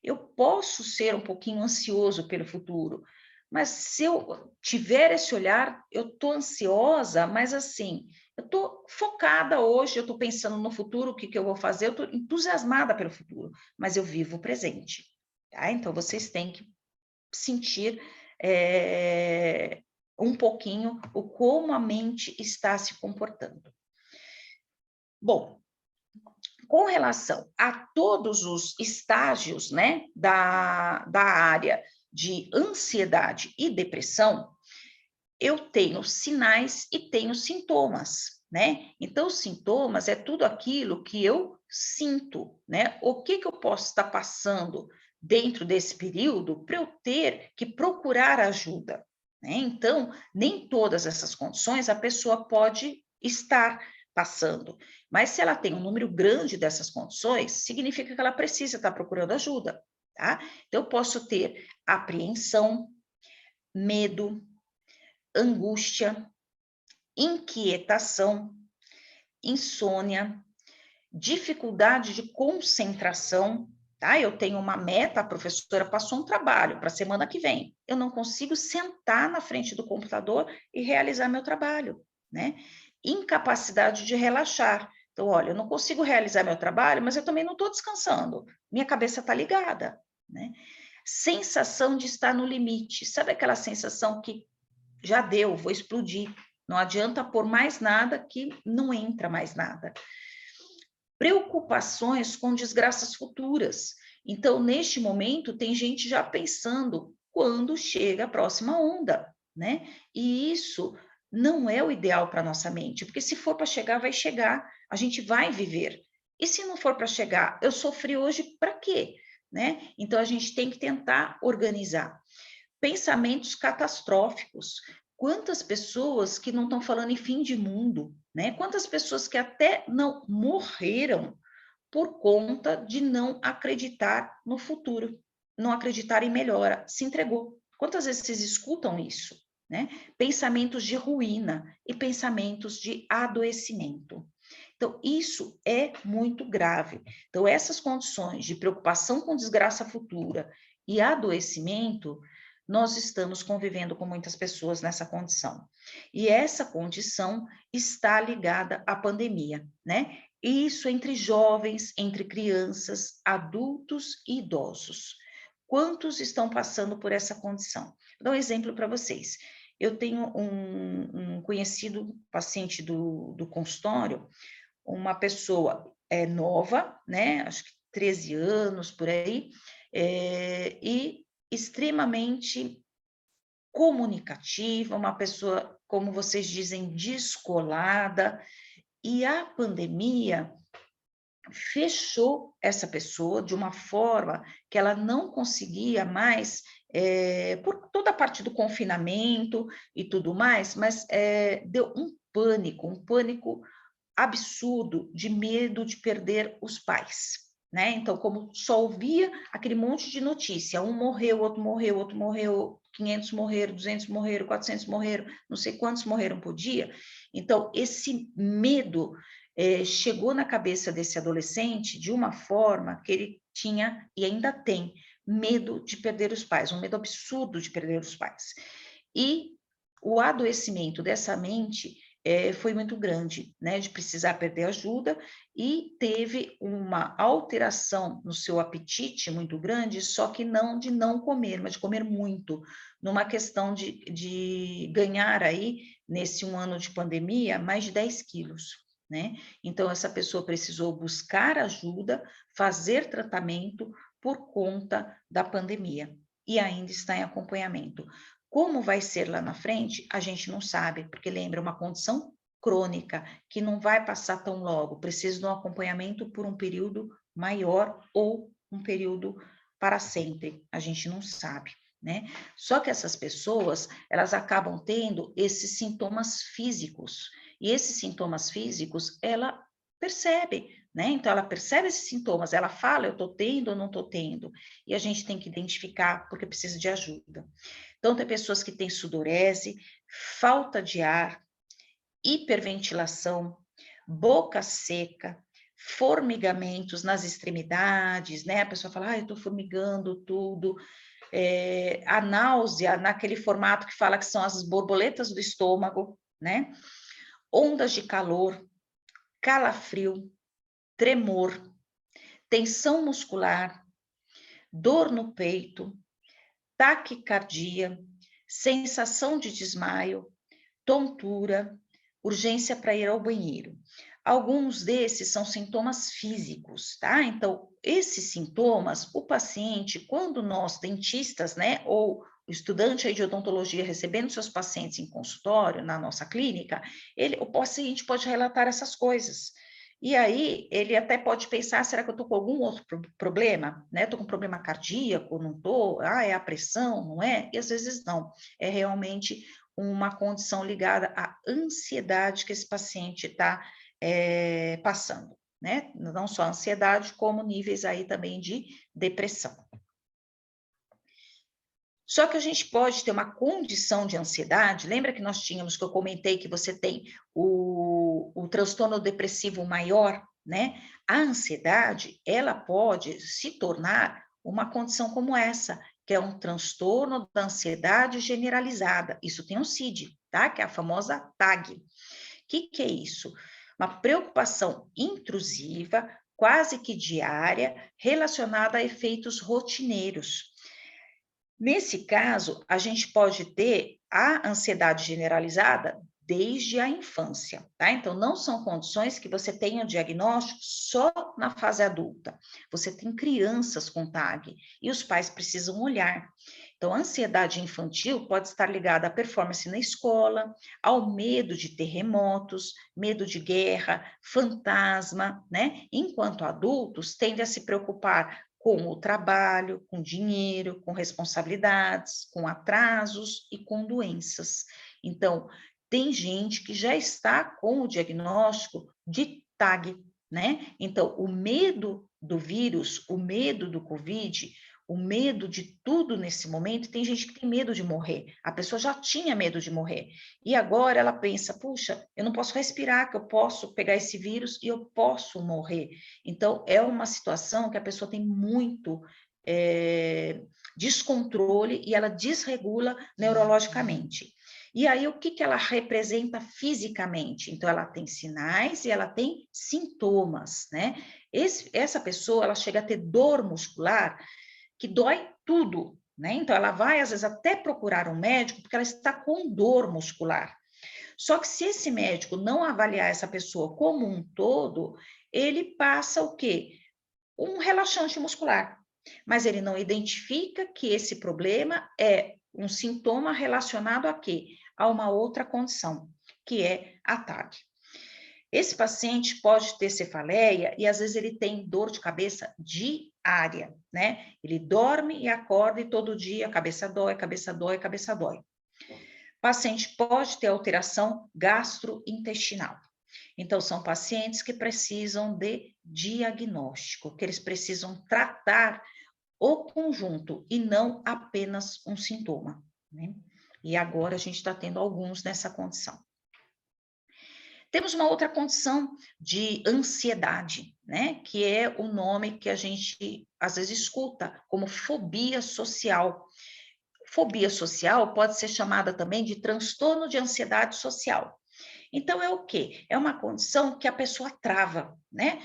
Eu posso ser um pouquinho ansioso pelo futuro, mas se eu tiver esse olhar, eu estou ansiosa, mas assim, eu estou focada hoje, eu estou pensando no futuro, o que eu vou fazer, eu estou entusiasmada pelo futuro, mas eu vivo o presente, tá? Então, vocês têm que sentir um pouquinho o como a mente está se comportando. Bom, com relação a todos os estágios, né, da área de ansiedade e depressão, eu tenho sinais e tenho sintomas, né? Então, os sintomas é tudo aquilo que eu sinto, né? O que eu posso estar passando dentro desse período para eu ter que procurar ajuda, né? Então, nem todas essas condições a pessoa pode estar passando, mas se ela tem um número grande dessas condições, significa que ela precisa estar procurando ajuda, tá? Então, eu posso ter apreensão, medo, angústia, inquietação, insônia, dificuldade de concentração, tá? Eu tenho uma meta, a professora passou um trabalho para a semana que vem. Eu não consigo sentar na frente do computador e realizar meu trabalho, né? Incapacidade de relaxar. Então, olha, eu não consigo realizar meu trabalho, mas eu também não estou descansando. Minha cabeça está ligada, né? Sensação de estar no limite. Sabe aquela sensação que já deu, vou explodir. Não adianta pôr mais nada que não entra mais nada. Preocupações com desgraças futuras. Então, neste momento, tem gente já pensando quando chega a próxima onda, né? E isso não é o ideal para a nossa mente, porque se for para chegar, vai chegar, a gente vai viver. E se não for para chegar, eu sofri hoje para quê? Né? Então, a gente tem que tentar organizar. Pensamentos catastróficos. Quantas pessoas que não estão falando em fim de mundo, né? Quantas pessoas que até não morreram por conta de não acreditar no futuro, não acreditar em melhora, se entregou. Quantas vezes vocês escutam isso, né? Pensamentos de ruína e pensamentos de adoecimento. Então, isso é muito grave. Então, essas condições de preocupação com desgraça futura e adoecimento, nós estamos convivendo com muitas pessoas nessa condição. E essa condição está ligada à pandemia, né? Isso entre jovens, entre crianças, adultos e idosos. Quantos estão passando por essa condição? Vou dar um exemplo para vocês. Eu tenho um conhecido paciente do consultório, uma pessoa nova, né? Acho que 13 anos, por aí, e extremamente comunicativa, uma pessoa, como vocês dizem, descolada, e a pandemia fechou essa pessoa de uma forma que ela não conseguia mais, por toda a parte do confinamento e tudo mais, mas deu um pânico absurdo de medo de perder os pais, né? Então, como só ouvia aquele monte de notícia, um morreu, outro morreu, 500 morreram, 200 morreram, 400 morreram, não sei quantos morreram por dia. Então, esse medo chegou na cabeça desse adolescente de uma forma que ele tinha e ainda tem medo de perder os pais, um medo absurdo de perder os pais. E o adoecimento dessa mente foi muito grande, né, de precisar perder ajuda, e teve uma alteração no seu apetite muito grande, só que não de não comer, mas de comer muito, numa questão de ganhar aí, nesse 1 ano de pandemia, mais de 10 quilos, né? Então, essa pessoa precisou buscar ajuda, fazer tratamento por conta da pandemia, e ainda está em acompanhamento. Como vai ser lá na frente, a gente não sabe, porque lembra uma condição crônica, que não vai passar tão logo, precisa de um acompanhamento por um período maior ou um período para sempre, a gente não sabe, né? Só que essas pessoas, elas acabam tendo esses sintomas físicos, e esses sintomas físicos, ela percebe, né? Então, ela percebe esses sintomas, ela fala, eu estou tendo ou não estou tendo, e a gente tem que identificar, porque precisa de ajuda. Então, tem pessoas que têm sudorese, falta de ar, hiperventilação, boca seca, formigamentos nas extremidades, né? A pessoa fala, eu estou formigando tudo. A náusea, naquele formato que fala que são as borboletas do estômago, né? Ondas de calor, calafrio, tremor, tensão muscular, dor no peito, taquicardia, sensação de desmaio, tontura, urgência para ir ao banheiro. Alguns desses são sintomas físicos, tá? Então, esses sintomas, o paciente, quando nós, dentistas, né, ou o estudante aí de odontologia recebendo seus pacientes em consultório, na nossa clínica, o paciente pode relatar essas coisas. E aí, ele até pode pensar, será que eu estou com algum outro problema? Né? Estou com problema cardíaco, não estou? É a pressão, não é? E às vezes não. É realmente uma condição ligada à ansiedade que esse paciente está passando, né? Não só ansiedade, como níveis aí também de depressão. Só que a gente pode ter uma condição de ansiedade, lembra que nós tínhamos, que eu comentei que você tem o transtorno depressivo maior, né? A ansiedade, ela pode se tornar uma condição como essa, que é um transtorno da ansiedade generalizada. Isso tem um CID, tá? Que é a famosa TAG. O que é isso? Uma preocupação intrusiva, quase que diária, relacionada a efeitos rotineiros. Nesse caso, a gente pode ter a ansiedade generalizada desde a infância, tá? Então, não são condições que você tenha o diagnóstico só na fase adulta. Você tem crianças com TAG e os pais precisam olhar. Então, a ansiedade infantil pode estar ligada à performance na escola, ao medo de terremotos, medo de guerra, fantasma, né? Enquanto adultos, tende a se preocupar com o trabalho, com dinheiro, com responsabilidades, com atrasos e com doenças. Então, tem gente que já está com o diagnóstico de TAG, né? Então, o medo do vírus, o medo do Covid, o medo de tudo nesse momento, tem gente que tem medo de morrer. A pessoa já tinha medo de morrer. E agora ela pensa, puxa, eu não posso respirar, que eu posso pegar esse vírus e eu posso morrer. Então, é uma situação que a pessoa tem muito descontrole e ela desregula neurologicamente. E aí, o que ela representa fisicamente? Então, ela tem sinais e ela tem sintomas, né? Essa pessoa, ela chega a ter dor muscular que dói tudo, né? Então, ela vai, às vezes, até procurar um médico porque ela está com dor muscular. Só que se esse médico não avaliar essa pessoa como um todo, ele passa o quê? um relaxante muscular, mas ele não identifica que esse problema é um sintoma relacionado a quê? A uma outra condição, que é a TAG. Esse paciente pode ter cefaleia e às vezes ele tem dor de cabeça diária, né? Ele dorme e acorda e todo dia a cabeça dói, cabeça dói, cabeça dói. O paciente pode ter alteração gastrointestinal. Então, são pacientes que precisam de diagnóstico, que eles precisam tratar o conjunto e não apenas um sintoma, né? E agora a gente está tendo alguns nessa condição. Temos uma outra condição de ansiedade, né? Que é o nome que a gente às vezes escuta como fobia social. Fobia social pode ser chamada também de transtorno de ansiedade social. Então, é o quê? É uma condição que a pessoa trava, né?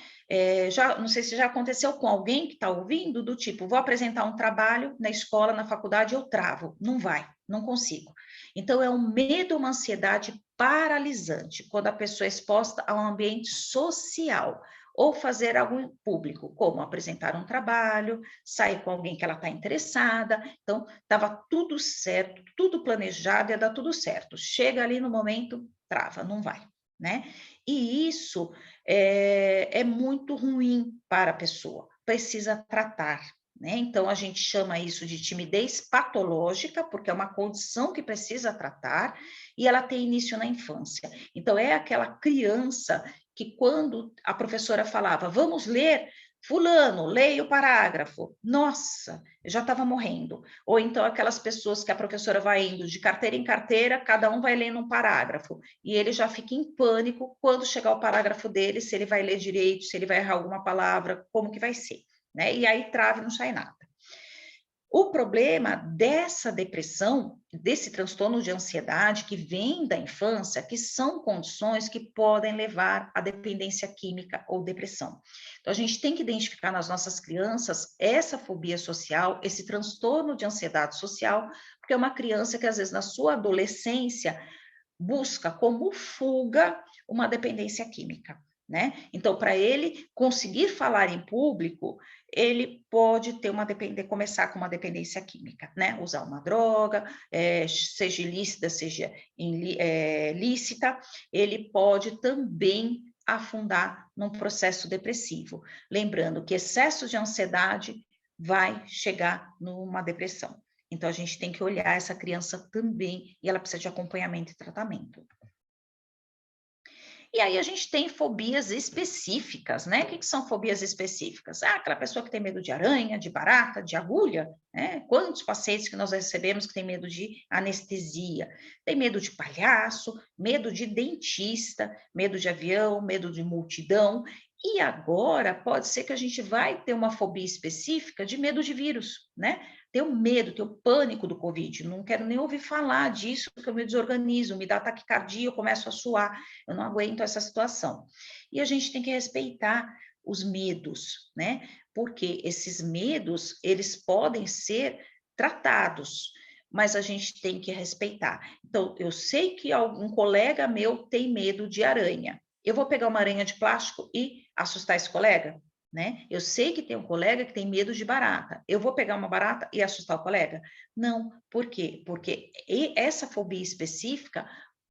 Não sei se já aconteceu com alguém que está ouvindo, do tipo, vou apresentar um trabalho na escola, na faculdade, eu travo, não vai, não consigo. Então, é um medo, uma ansiedade paralisante, quando a pessoa é exposta a um ambiente social, ou fazer algo em público, como apresentar um trabalho, sair com alguém que ela está interessada. Então, estava tudo certo, tudo planejado, ia dar tudo certo. Chega ali no momento, trava, não vai, né? E isso é muito ruim para a pessoa, precisa tratar, né? Então, a gente chama isso de timidez patológica, porque é uma condição que precisa tratar, e ela tem início na infância. Então, é aquela criança que quando a professora falava, vamos ler, fulano, leia o parágrafo. Nossa, eu já estava morrendo. Ou então aquelas pessoas que a professora vai indo de carteira em carteira, cada um vai lendo um parágrafo, e ele já fica em pânico quando chegar o parágrafo dele, se ele vai ler direito, se ele vai errar alguma palavra, como que vai ser, né? E aí trava e não sai nada. O problema dessa depressão, desse transtorno de ansiedade que vem da infância, que são condições que podem levar à dependência química ou depressão. Então, a gente tem que identificar nas nossas crianças essa fobia social, esse transtorno de ansiedade social, porque é uma criança que, às vezes, na sua adolescência, busca como fuga uma dependência química, né? Então, para ele conseguir falar em público, ele pode ter começar com uma dependência química, né? Usar uma droga, seja ilícita, seja lícita, ele pode também afundar num processo depressivo. Lembrando que excesso de ansiedade vai chegar numa depressão. Então, a gente tem que olhar essa criança também, e ela precisa de acompanhamento e tratamento. E aí a gente tem fobias específicas, né? O que são fobias específicas? Ah, aquela pessoa que tem medo de aranha, de barata, de agulha, né? Quantos pacientes que nós recebemos que tem medo de anestesia, tem medo de palhaço, medo de dentista, medo de avião, medo de multidão. E agora pode ser que a gente vai ter uma fobia específica de medo de vírus, né? Tenho medo, tenho pânico do Covid, não quero nem ouvir falar disso, porque eu me desorganizo, me dá taquicardia, eu começo a suar, eu não aguento essa situação. E a gente tem que respeitar os medos, né? Porque esses medos, eles podem ser tratados, mas a gente tem que respeitar. Então, eu sei que algum colega meu tem medo de aranha. Eu vou pegar uma aranha de plástico e assustar esse colega? Né? Eu sei que tem um colega que tem medo de barata. Eu vou pegar uma barata e assustar o colega? Não. Por quê? Porque essa fobia específica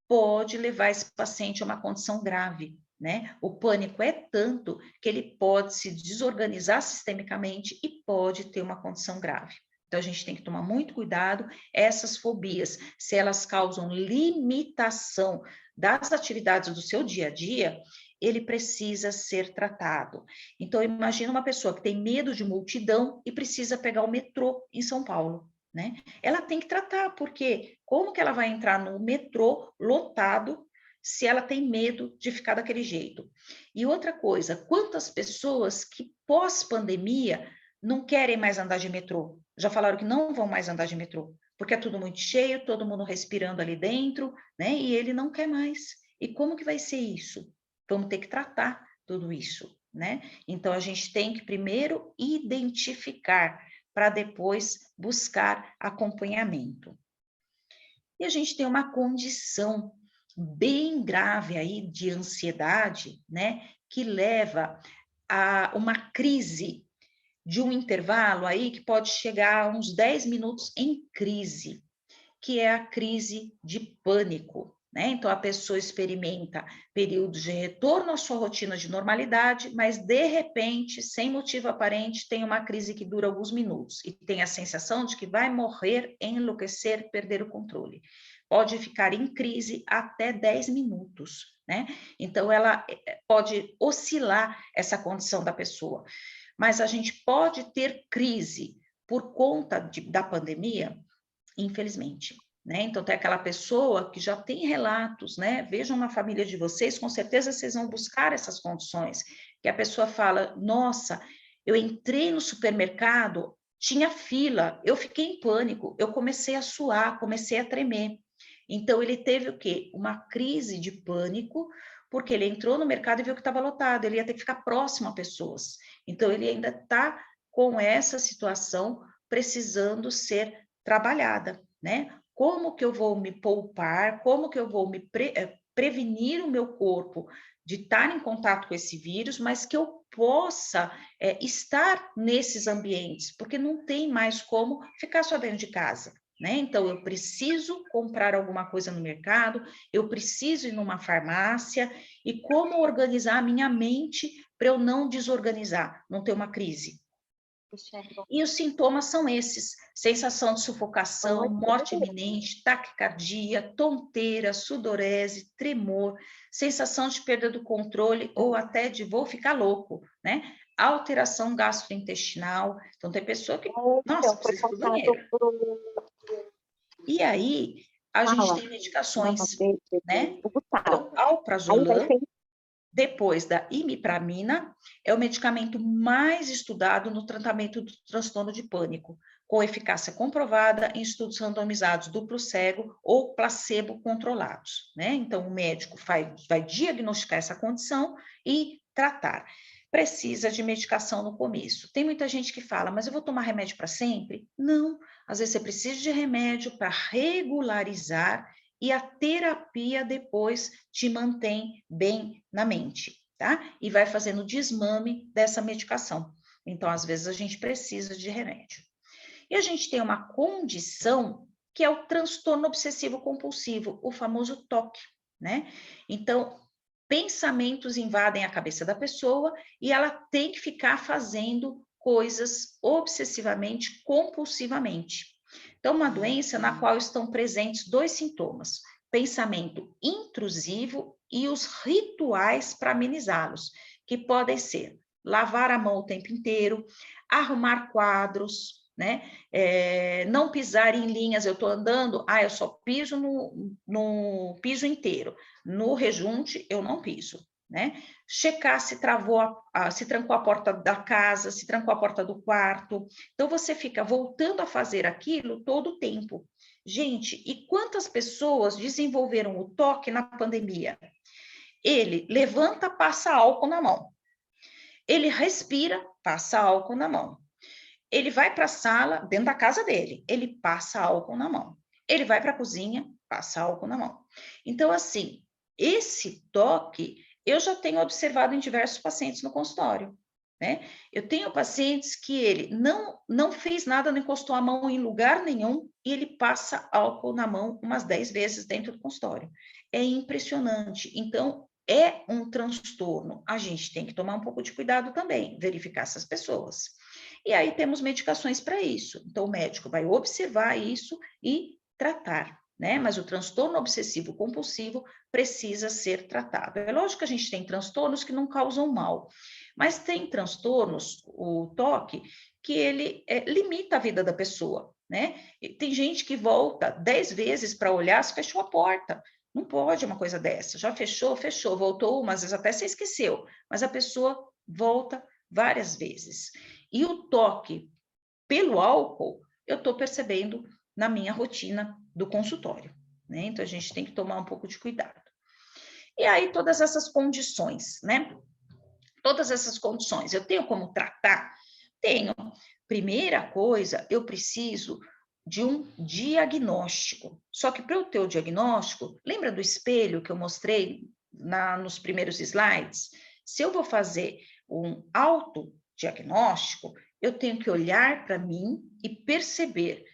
pode levar esse paciente a uma condição grave, né? O pânico é tanto que ele pode se desorganizar sistemicamente e pode ter uma condição grave. Então, a gente tem que tomar muito cuidado. Essas fobias, se elas causam limitação das atividades do seu dia a dia, ele precisa ser tratado. Então, imagina uma pessoa que tem medo de multidão e precisa pegar o metrô em São Paulo, né? Ela tem que tratar, porque como que ela vai entrar no metrô lotado se ela tem medo de ficar daquele jeito? E outra coisa, quantas pessoas que pós-pandemia não querem mais andar de metrô? Já falaram que não vão mais andar de metrô, porque é tudo muito cheio, todo mundo respirando ali dentro, né? E ele não quer mais. E como que vai ser isso? Vamos ter que tratar tudo isso, né? Então, a gente tem que primeiro identificar para depois buscar acompanhamento. E a gente tem uma condição bem grave aí de ansiedade, né? Que leva a uma crise de um intervalo aí que pode chegar a uns 10 minutos em crise, que é a crise de pânico, né? Então, a pessoa experimenta períodos de retorno à sua rotina de normalidade, mas, de repente, sem motivo aparente, tem uma crise que dura alguns minutos e tem a sensação de que vai morrer, enlouquecer, perder o controle. Pode ficar em crise até 10 minutos, né? Então, ela pode oscilar essa condição da pessoa. Mas a gente pode ter crise por conta da pandemia, infelizmente, né? Então, tem aquela pessoa que já tem relatos, né? Vejam na família de vocês, com certeza vocês vão buscar essas condições, que a pessoa fala, nossa, eu entrei no supermercado, tinha fila, eu fiquei em pânico, eu comecei a suar, comecei a tremer. Então, ele teve o quê? Uma crise de pânico, porque ele entrou no mercado e viu que estava lotado, ele ia ter que ficar próximo a pessoas. Então, ele ainda está com essa situação precisando ser trabalhada, né? Como que eu vou me poupar, como que eu vou prevenir o meu corpo de estar em contato com esse vírus, mas que eu possa estar nesses ambientes, porque não tem mais como ficar só dentro de casa, né? Então, eu preciso comprar alguma coisa no mercado, eu preciso ir numa farmácia, e como organizar a minha mente para eu não desorganizar, não ter uma crise. E os sintomas são esses: sensação de sufocação, morte iminente, taquicardia, tonteira, sudorese, tremor, sensação de perda do controle ou até de vou ficar louco, né? Alteração gastrointestinal. Então, tem pessoa que, nossa, precisa ir para o banheiro. E aí, a gente tem medicações, né? Então, alprazolam, depois da imipramina, é o medicamento mais estudado no tratamento do transtorno de pânico, com eficácia comprovada em estudos randomizados duplo cego ou placebo controlados, né? Então, o médico vai diagnosticar essa condição e tratar. Precisa de medicação no começo. Tem muita gente que fala, mas eu vou tomar remédio para sempre? Não, às vezes você precisa de remédio para regularizar e a terapia depois te mantém bem na mente, tá? E vai fazendo desmame dessa medicação. Então, às vezes, a gente precisa de remédio. E a gente tem uma condição que é o transtorno obsessivo compulsivo, o famoso TOC, né? Então, pensamentos invadem a cabeça da pessoa e ela tem que ficar fazendo coisas obsessivamente, compulsivamente. Então, uma doença na qual estão presentes dois sintomas: pensamento intrusivo e os rituais para amenizá-los, que podem ser lavar a mão o tempo inteiro, arrumar quadros, né? Não pisar em linhas. Eu estou andando, eu só piso no piso inteiro. No rejunte, eu não piso, né? Checar se se trancou a porta da casa, se trancou a porta do quarto. Então, você fica voltando a fazer aquilo todo o tempo. Gente, e quantas pessoas desenvolveram o TOC na pandemia? Ele levanta, passa álcool na mão. Ele respira, passa álcool na mão. Ele vai para a sala, dentro da casa dele, ele passa álcool na mão. Ele vai para a cozinha, passa álcool na mão. Então, assim, esse toque eu já tenho observado em diversos pacientes no consultório, né? Eu tenho pacientes que ele não fez nada, não encostou a mão em lugar nenhum e ele passa álcool na mão umas 10 vezes dentro do consultório. É impressionante. Então, é um transtorno. A gente tem que tomar um pouco de cuidado também, verificar essas pessoas. E aí temos medicações para isso. Então, o médico vai observar isso e tratar, né? Mas o transtorno obsessivo compulsivo precisa ser tratado. É lógico que a gente tem transtornos que não causam mal, mas tem transtornos, o TOC, que ele limita a vida da pessoa, né? E tem gente que volta 10 vezes para olhar se fechou a porta. Não pode uma coisa dessa. Já fechou, voltou uma, às vezes até se esqueceu, mas a pessoa volta várias vezes. E o toque pelo álcool, eu estou percebendo na minha rotina do consultório, né? Então, a gente tem que tomar um pouco de cuidado. E aí, todas essas condições, né? Todas essas condições, eu tenho como tratar? Tenho. Primeira coisa, eu preciso de um diagnóstico. Só que para eu ter o diagnóstico, lembra do espelho que eu mostrei nos primeiros slides? Se eu vou fazer um autodiagnóstico, eu tenho que olhar para mim e perceber,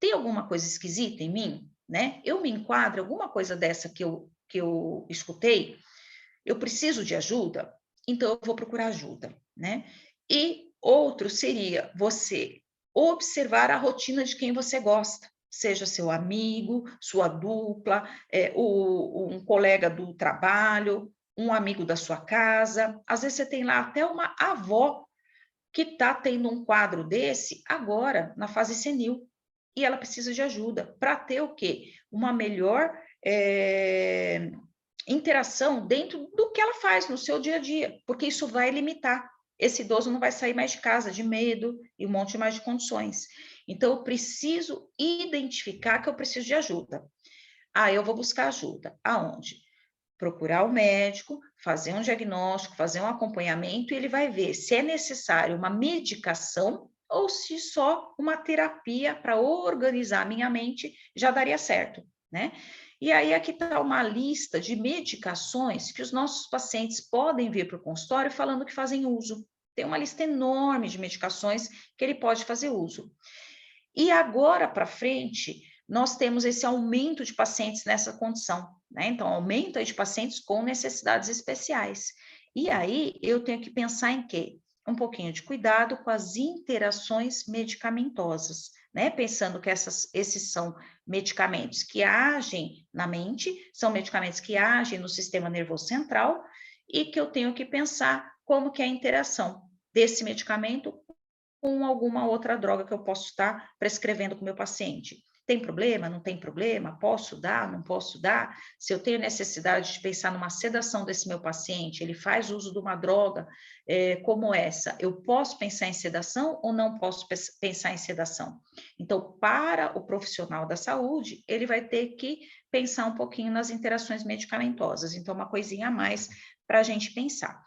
tem alguma coisa esquisita em mim, né? Eu me enquadro, alguma coisa dessa que eu escutei, eu preciso de ajuda, então eu vou procurar ajuda, né? E outro seria você observar a rotina de quem você gosta, seja seu amigo, sua dupla, um colega do trabalho, um amigo da sua casa. Às vezes você tem lá até uma avó que está tendo um quadro desse agora, na fase senil, e ela precisa de ajuda para ter o quê? Uma melhor interação dentro do que ela faz no seu dia a dia, porque isso vai limitar. Esse idoso não vai sair mais de casa de medo e um monte mais de condições. Então, eu preciso identificar que eu preciso de ajuda. Ah, eu vou buscar ajuda. Aonde? Procurar o médico, fazer um diagnóstico, fazer um acompanhamento, e ele vai ver se é necessário uma medicação ou se só uma terapia para organizar a minha mente já daria certo, né? E aí aqui está uma lista de medicações que os nossos pacientes podem vir para o consultório falando que fazem uso. Tem uma lista enorme de medicações que ele pode fazer uso. E agora para frente, nós temos esse aumento de pacientes nessa condição, né? Então, aumento de pacientes com necessidades especiais. E aí, eu tenho que pensar em quê? Um pouquinho de cuidado com as interações medicamentosas, né? Pensando que esses são medicamentos que agem na mente, são medicamentos que agem no sistema nervoso central, e que eu tenho que pensar como que é a interação desse medicamento com alguma outra droga que eu posso estar prescrevendo para o meu paciente. Tem problema? Não tem problema? Posso dar? Não posso dar? Se eu tenho necessidade de pensar numa sedação desse meu paciente, ele faz uso de uma droga como essa, eu posso pensar em sedação ou não posso pensar em sedação? Então, para o profissional da saúde, ele vai ter que pensar um pouquinho nas interações medicamentosas. Então, uma coisinha a mais para a gente pensar.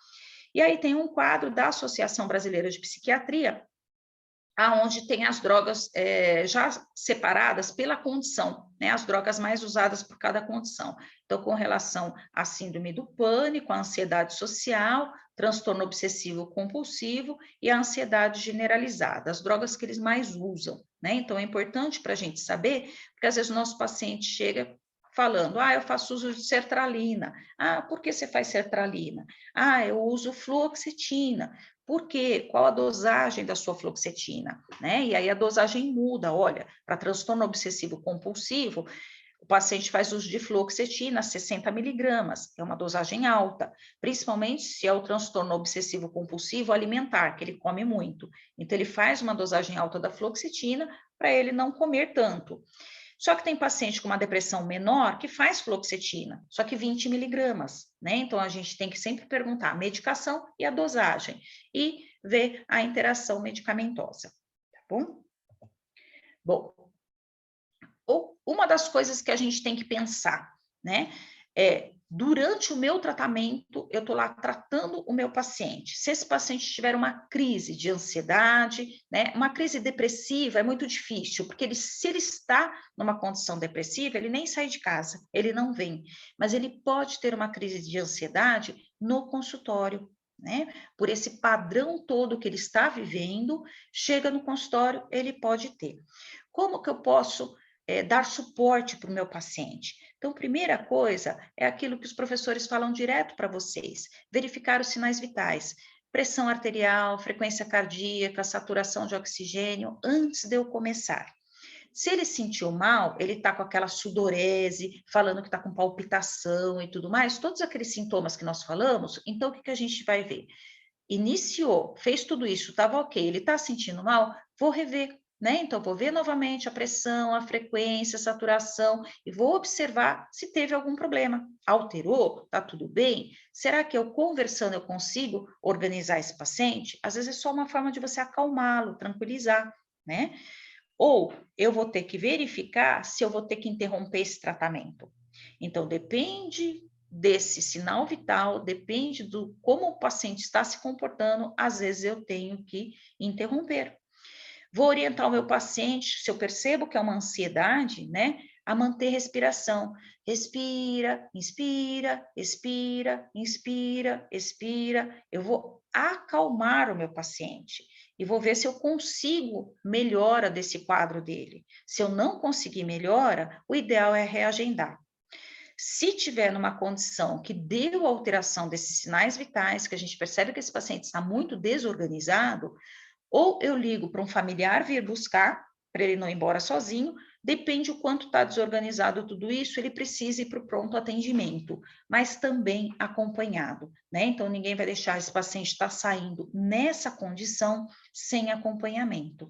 E aí tem um quadro da Associação Brasileira de Psiquiatria, aonde tem as drogas já separadas pela condição, né? As drogas mais usadas por cada condição. Então, com relação à síndrome do pânico, à ansiedade social, transtorno obsessivo compulsivo e a ansiedade generalizada, as drogas que eles mais usam, né? Então, é importante para a gente saber, porque às vezes o nosso paciente chega falando, eu faço uso de sertralina. Por que você faz sertralina? Eu uso fluoxetina. Por quê? Qual a dosagem da sua fluoxetina, né? E aí a dosagem muda, olha, para transtorno obsessivo compulsivo, o paciente faz uso de fluoxetina, 60 miligramas, é uma dosagem alta, principalmente se é o transtorno obsessivo compulsivo alimentar, que ele come muito. Então, ele faz uma dosagem alta da fluoxetina para ele não comer tanto. Só que tem paciente com uma depressão menor que faz fluoxetina, só que 20 miligramas, né? Então, a gente tem que sempre perguntar a medicação e a dosagem e ver a interação medicamentosa, tá bom? Bom, uma das coisas que a gente tem que pensar, né? Durante o meu tratamento, eu estou lá tratando o meu paciente. Se esse paciente tiver uma crise de ansiedade, né, uma crise depressiva, é muito difícil, porque se ele está numa condição depressiva, ele nem sai de casa, ele não vem. Mas ele pode ter uma crise de ansiedade no consultório, né? Por esse padrão todo que ele está vivendo, chega no consultório, ele pode ter. Como que eu posso dar suporte para o meu paciente? Então, primeira coisa é aquilo que os professores falam direto para vocês: verificar os sinais vitais, pressão arterial, frequência cardíaca, saturação de oxigênio, antes de eu começar. Se ele sentiu mal, ele está com aquela sudorese, falando que está com palpitação e tudo mais, todos aqueles sintomas que nós falamos, então o que a gente vai ver? Iniciou, fez tudo isso, estava ok, ele está sentindo mal, vou rever, né? Então, vou ver novamente a pressão, a frequência, a saturação e vou observar se teve algum problema. Alterou? Tá tudo bem? Será que eu conversando eu consigo organizar esse paciente? Às vezes é só uma forma de você acalmá-lo, tranquilizar, né? Ou eu vou ter que verificar se eu vou ter que interromper esse tratamento. Então, depende desse sinal vital, depende do como o paciente está se comportando, às vezes eu tenho que interromper. Vou orientar o meu paciente, se eu percebo que é uma ansiedade, né, a manter respiração. Respira, inspira, expira, inspira, expira. Eu vou acalmar o meu paciente. e vou ver se eu consigo melhora desse quadro dele. Se eu não conseguir melhora, o ideal é reagendar. Se tiver numa condição que deu alteração desses sinais vitais, que a gente percebe que esse paciente está muito desorganizado, ou eu ligo para um familiar vir buscar, para ele não ir embora sozinho, depende o quanto está desorganizado tudo isso, ele precisa ir para o pronto atendimento, mas também acompanhado, né? Então, ninguém vai deixar esse paciente estar saindo nessa condição sem acompanhamento.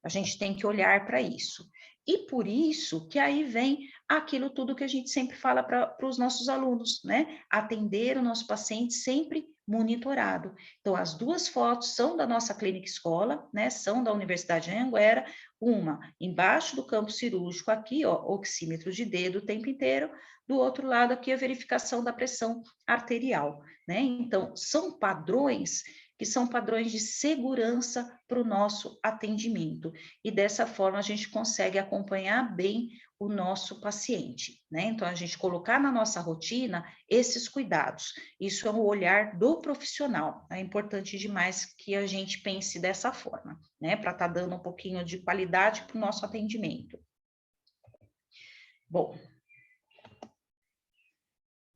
A gente tem que olhar para isso. E por isso que aí vem aquilo tudo que a gente sempre fala para os nossos alunos, né? Atender o nosso paciente sempre monitorado. Então, as duas fotos são da nossa clínica escola, né? São da Universidade de Anhanguera, uma embaixo do campo cirúrgico, aqui, ó, oxímetro de dedo o tempo inteiro, do outro lado aqui a verificação da pressão arterial, né? Então, são padrões que são padrões de segurança para o nosso atendimento. E dessa forma a gente consegue acompanhar bem o nosso paciente, né? Então, a gente colocar na nossa rotina esses cuidados. Isso é o olhar do profissional. É importante demais que a gente pense dessa forma, né? Para estar dando um pouquinho de qualidade para o nosso atendimento. Bom,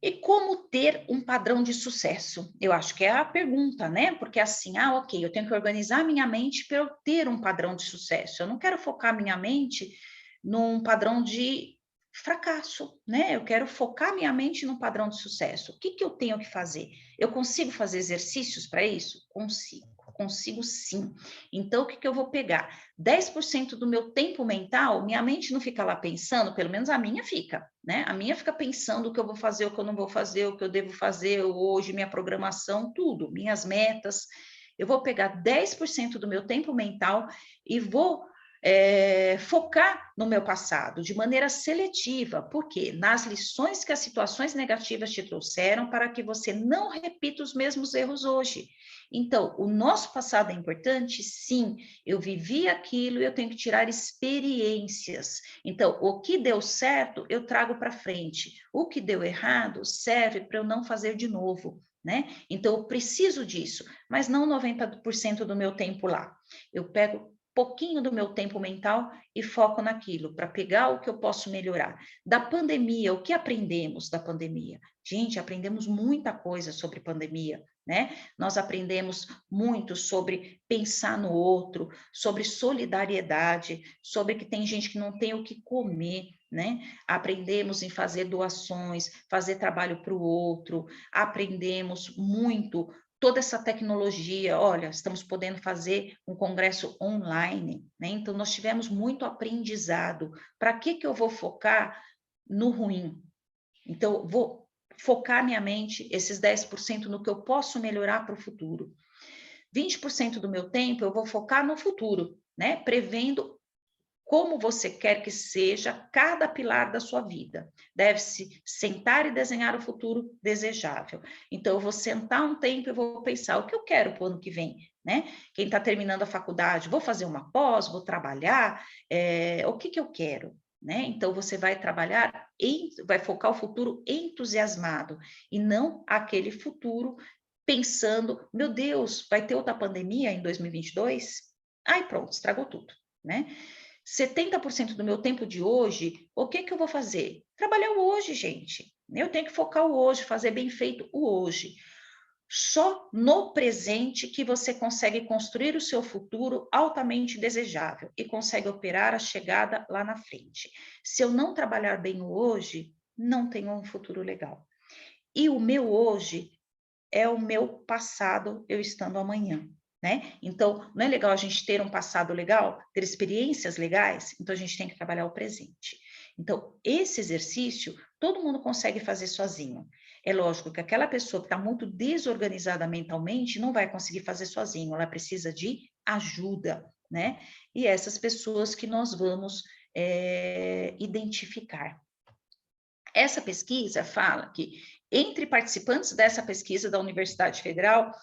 e como ter um padrão de sucesso? Eu acho que é a pergunta, né? Porque assim, ok, eu tenho que organizar minha mente para eu ter um padrão de sucesso. Eu não quero focar minha mente num padrão de fracasso, né? Eu quero focar minha mente num padrão de sucesso. O que que eu tenho que fazer? Eu consigo fazer exercícios para isso? Consigo sim. Então, o que que eu vou pegar? 10% do meu tempo mental, minha mente não fica lá pensando, pelo menos a minha fica, né? A minha fica pensando o que eu vou fazer, o que eu não vou fazer, o que eu devo fazer hoje, minha programação, tudo, minhas metas. Eu vou pegar 10% do meu tempo mental e vou focar no meu passado de maneira seletiva, porque nas lições que as situações negativas te trouxeram para que você não repita os mesmos erros hoje. Então, o nosso passado é importante? Sim, eu vivi aquilo e eu tenho que tirar experiências. Então, o que deu certo, eu trago para frente. O que deu errado serve para eu não fazer de novo, né? Então, eu preciso disso, mas não 90% do meu tempo lá. Eu pego pouquinho do meu tempo mental e foco naquilo, para pegar o que eu posso melhorar. Da pandemia, o que aprendemos da pandemia? Gente, aprendemos muita coisa sobre pandemia, né? Nós aprendemos muito sobre pensar no outro, sobre solidariedade, sobre que tem gente que não tem o que comer, né? Aprendemos em fazer doações, fazer trabalho para o outro, aprendemos muito toda essa tecnologia. Olha, estamos podendo fazer um congresso online, né? Então, nós tivemos muito aprendizado. Para que eu vou focar no ruim? Então, vou focar minha mente, esses 10% no que eu posso melhorar para o futuro. 20% do meu tempo eu vou focar no futuro, né? Prevendo como você quer que seja cada pilar da sua vida. Deve-se sentar e desenhar o futuro desejável. Então, eu vou sentar um tempo e vou pensar o que eu quero para o ano que vem, né? Quem está terminando a faculdade, vou fazer uma pós, vou trabalhar, o que que eu quero? Né? Então, você vai trabalhar, vai focar o futuro entusiasmado, e não aquele futuro pensando, meu Deus, vai ter outra pandemia em 2022? Aí pronto, estragou tudo, né? 70% do meu tempo de hoje, o que que eu vou fazer? Trabalhar o hoje, gente. Eu tenho que focar o hoje, fazer bem feito o hoje. Só no presente que você consegue construir o seu futuro altamente desejável e consegue operar a chegada lá na frente. Se eu não trabalhar bem o hoje, não tenho um futuro legal. E o meu hoje é o meu passado, eu estando amanhã, né? Então, não é legal a gente ter um passado legal, ter experiências legais, então a gente tem que trabalhar o presente. Então, esse exercício, todo mundo consegue fazer sozinho. É lógico que aquela pessoa que está muito desorganizada mentalmente não vai conseguir fazer sozinho, ela precisa de ajuda, né? E essas pessoas que nós vamos identificar. Essa pesquisa fala que, entre participantes dessa pesquisa da Universidade Federal,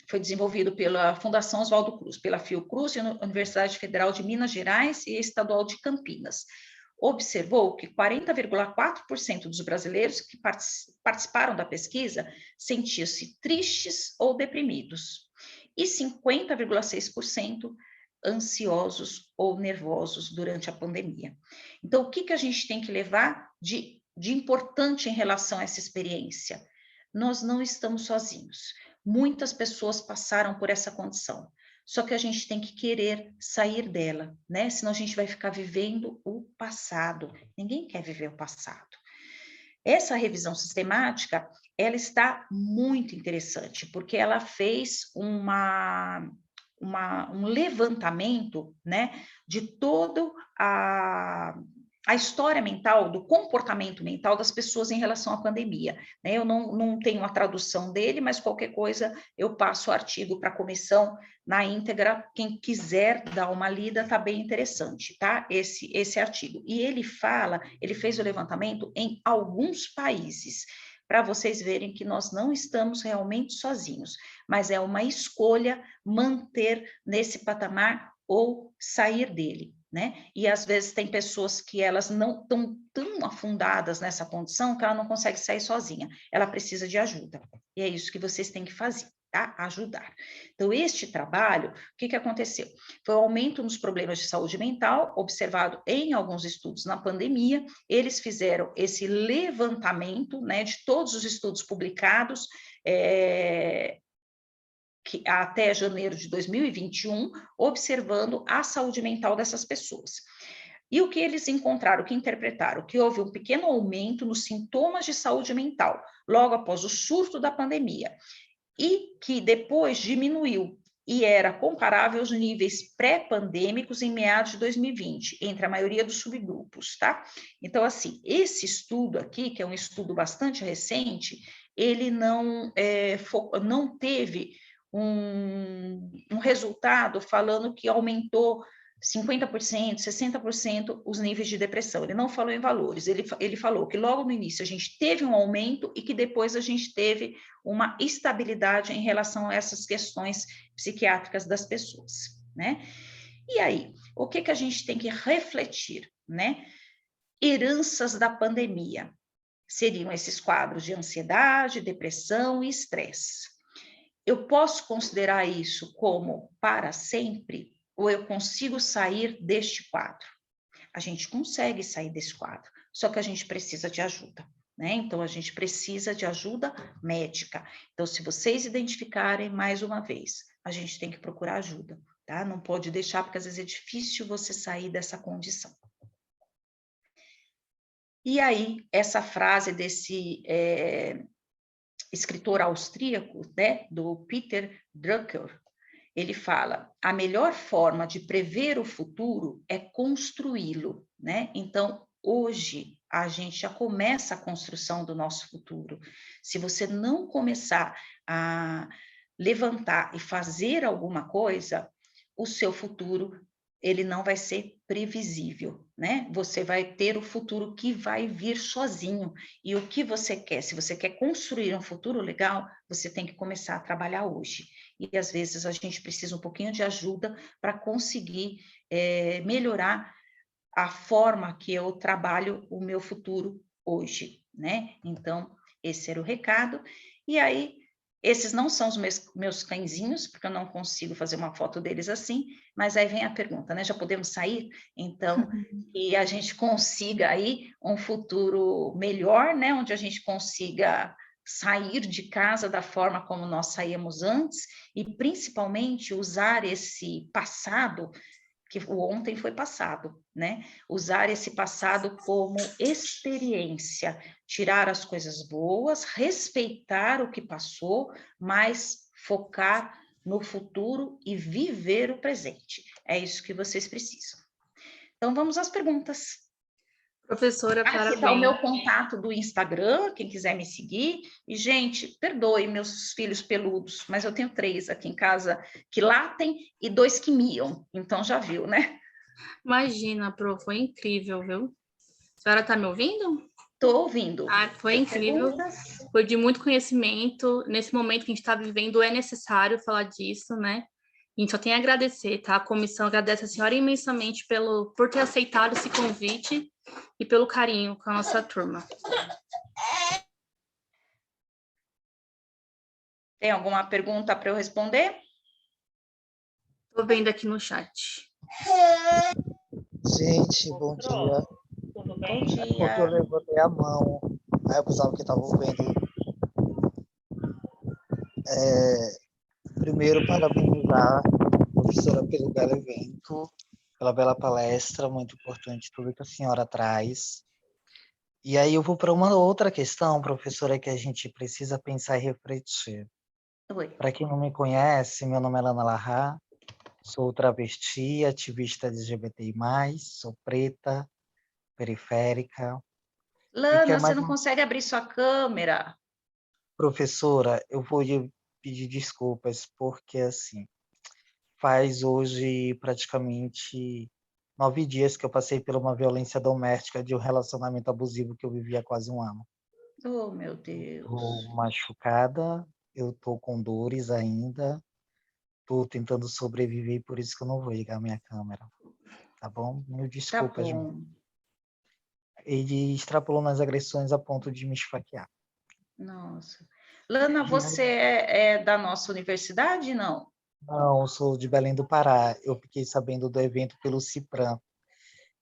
foi desenvolvido pela Fundação Oswaldo Cruz, pela Fiocruz e a Universidade Federal de Minas Gerais e a Estadual de Campinas. Observou que 40,4% dos brasileiros que participaram da pesquisa sentiam-se tristes ou deprimidos. e 50,6% ansiosos ou nervosos durante a pandemia. Então, o que a gente tem que levar de importante em relação a essa experiência? Nós não estamos sozinhos. Muitas pessoas passaram por essa condição. Só que a gente tem que querer sair dela, né? Senão a gente vai ficar vivendo o passado. Ninguém quer viver o passado. Essa revisão sistemática, ela está muito interessante, porque ela fez um levantamento, né, de todo a história mental, do comportamento mental das pessoas em relação à pandemia. Né? Eu não tenho a tradução dele, mas qualquer coisa eu passo o artigo para a comissão na íntegra. Quem quiser dar uma lida, está bem interessante, tá? Esse artigo. E ele fez o levantamento em alguns países, para vocês verem que nós não estamos realmente sozinhos, mas é uma escolha manter nesse patamar ou sair dele. Né? E às vezes tem pessoas que elas não estão tão afundadas nessa condição que ela não consegue sair sozinha, ela precisa de ajuda. E é isso que vocês têm que fazer, tá? Ajudar. Então, este trabalho, o que aconteceu? Foi o aumento nos problemas de saúde mental, observado em alguns estudos na pandemia. Eles fizeram esse levantamento, né, de todos os estudos publicados, que até janeiro de 2021, observando a saúde mental dessas pessoas. E o que eles encontraram, o que interpretaram? Que houve um pequeno aumento nos sintomas de saúde mental, logo após o surto da pandemia, e que depois diminuiu, e era comparável aos níveis pré-pandêmicos em meados de 2020, entre a maioria dos subgrupos, tá? Então, assim, esse estudo aqui, que é um estudo bastante recente, ele não teve um resultado falando que aumentou 50%, 60% os níveis de depressão. Ele não falou em valores, ele falou que logo no início a gente teve um aumento e que depois a gente teve uma estabilidade em relação a essas questões psiquiátricas das pessoas, né? E aí, o que a gente tem que refletir, né? Heranças da pandemia seriam esses quadros de ansiedade, depressão e estresse. Eu posso considerar isso como para sempre ou eu consigo sair deste quadro? A gente consegue sair desse quadro, só que a gente precisa de ajuda, né? Então, a gente precisa de ajuda médica. Então, se vocês identificarem, mais uma vez, a gente tem que procurar ajuda, tá? Não pode deixar, porque às vezes é difícil você sair dessa condição. E aí, essa frase desse escritor austríaco, né, do Peter Drucker, ele fala: a melhor forma de prever o futuro é construí-lo, né? Então, hoje, a gente já começa a construção do nosso futuro. Se você não começar a levantar e fazer alguma coisa, o seu futuro, ele não vai ser previsível, né? Você vai ter o futuro que vai vir sozinho. E o que você quer? Se você quer construir um futuro legal, você tem que começar a trabalhar hoje. E às vezes a gente precisa um pouquinho de ajuda para conseguir melhorar a forma que eu trabalho o meu futuro hoje, né? Então, esse era o recado. E aí, esses não são os meus cãezinhos, porque eu não consigo fazer uma foto deles assim, mas aí vem a pergunta, né? Já podemos sair? Então, e a gente consiga aí um futuro melhor, né? Onde a gente consiga sair de casa da forma como nós saíamos antes e, principalmente, usar esse passado, que o ontem foi passado, né? Usar esse passado como experiência, tirar as coisas boas, respeitar o que passou, mas focar no futuro e viver o presente. É isso que vocês precisam. Então, vamos às perguntas. Professora, parabéns. Aqui está o meu contato do Instagram, quem quiser me seguir. E, gente, perdoe meus filhos peludos, mas eu tenho 3 aqui em casa que latem e 2 que miam. Então, já viu, né? Imagina, Pro, foi incrível, viu? A senhora está me ouvindo? Estou ouvindo. Ah, foi incrível, foi de muito conhecimento. Nesse momento que a gente está vivendo, é necessário falar disso, né? A gente só tem a agradecer, tá? A comissão agradece a senhora imensamente por ter aceitado esse convite e pelo carinho com a nossa turma. Tem alguma pergunta para eu responder? Estou vendo aqui no chat. Gente, bom dia. Tudo Bom É porque eu dia. levantei a mão. Aí eu pensava que estava vendo. Primeiro, parabenizar a professora pelo belo evento, pela bela palestra, muito importante tudo que a senhora traz. E aí eu vou para uma outra questão, professora, que a gente precisa pensar e refletir. Oi. Para quem não me conhece, meu nome é Lana Larra, sou travesti, ativista LGBTI+, sou preta, periférica. E que é Lana, você mais não consegue abrir sua câmera? professora, eu vou lhe pedir desculpas, porque assim, faz hoje praticamente 9 dias que eu passei por uma violência doméstica de um relacionamento abusivo que eu vivi há quase um ano. Oh, meu Estou Deus. machucada, eu estou com dores ainda, estou tentando sobreviver, por isso que eu não vou ligar minha câmera, tá bom? Mil Tá desculpas. bom. Ele extrapolou nas agressões a ponto de me esfaquear. Nossa. Lana, E você é da nossa universidade, não? não, eu sou de Belém do Pará. Eu fiquei sabendo do evento pelo Cipran.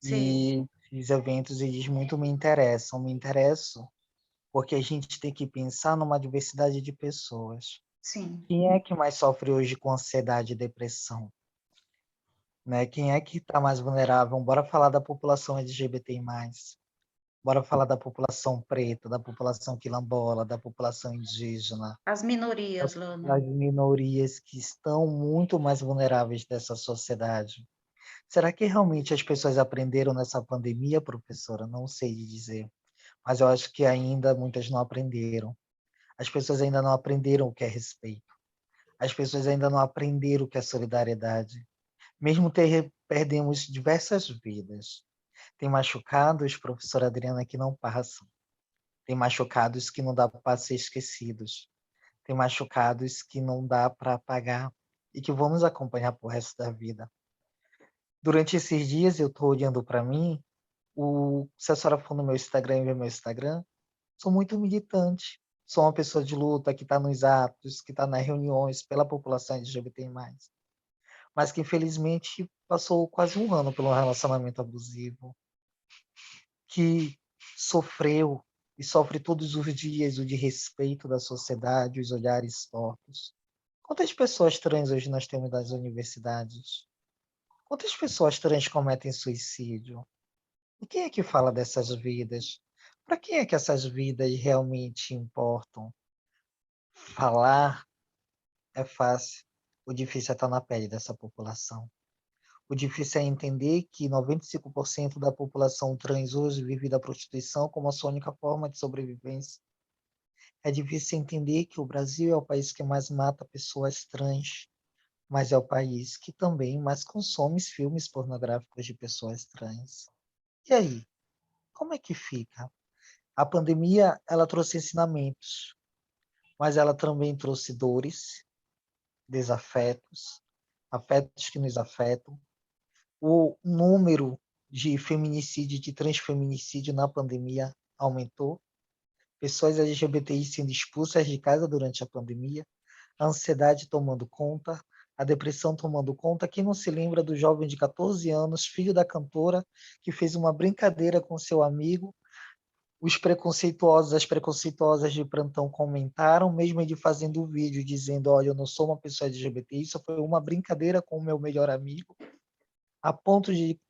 Sei. E esses eventos, eles muito me interessam. Me interessam porque a gente tem que pensar numa diversidade de pessoas. Sim. Quem é que mais sofre hoje com ansiedade e depressão? Né? Quem é que está mais vulnerável? Bora falar da população LGBTI+. Bora falar da população preta, da população quilombola, da população indígena, As minorias, Lana. das minorias que estão muito mais vulneráveis dessa sociedade. Será que realmente as pessoas aprenderam nessa pandemia, professora? Não sei dizer, mas eu acho que ainda muitas não aprenderam. As pessoas ainda não aprenderam o que é respeito. As pessoas ainda não aprenderam o que é solidariedade. Mesmo perdemos diversas vidas. Tem machucados, professora Adriana, que não passam. Tem machucados que não dá para ser esquecidos. Tem machucados que não dá para apagar e que vamos acompanhar pro resto da vida. Durante esses dias eu estou olhando para mim, se a senhora for no meu Instagram e ver meu Instagram, sou muito militante. Sou uma pessoa de luta que está nos atos, que está nas reuniões pela população LGBTI+, mas que infelizmente passou quase um ano pelo relacionamento abusivo, que sofreu e sofre todos os dias o desrespeito da sociedade, os olhares tortos. Quantas pessoas trans hoje nós temos nas universidades? Quantas pessoas trans cometem suicídio? E quem é que fala dessas vidas? Para quem é que essas vidas realmente importam? Falar é fácil. O difícil é estar na pele dessa população. O difícil é entender que 95% da população trans hoje vive da prostituição como a sua única forma de sobrevivência. É difícil entender que o Brasil é o país que mais mata pessoas trans, mas é o país que também mais consome filmes pornográficos de pessoas trans. E aí, como é que fica? A pandemia, ela trouxe ensinamentos, mas ela também trouxe dores, desafetos, afetos que nos afetam. O número de feminicídio, de transfeminicídio na pandemia aumentou. Pessoas LGBTI sendo expulsas de casa durante a pandemia, a ansiedade tomando conta, a depressão tomando conta. Quem não se lembra do jovem de 14 anos, filho da cantora, que fez uma brincadeira com seu amigo? Os preconceituosos, as preconceituosas de plantão comentaram, mesmo ele fazendo o vídeo dizendo: olha, eu não sou uma pessoa LGBT, isso foi uma brincadeira com o meu melhor amigo, a ponto de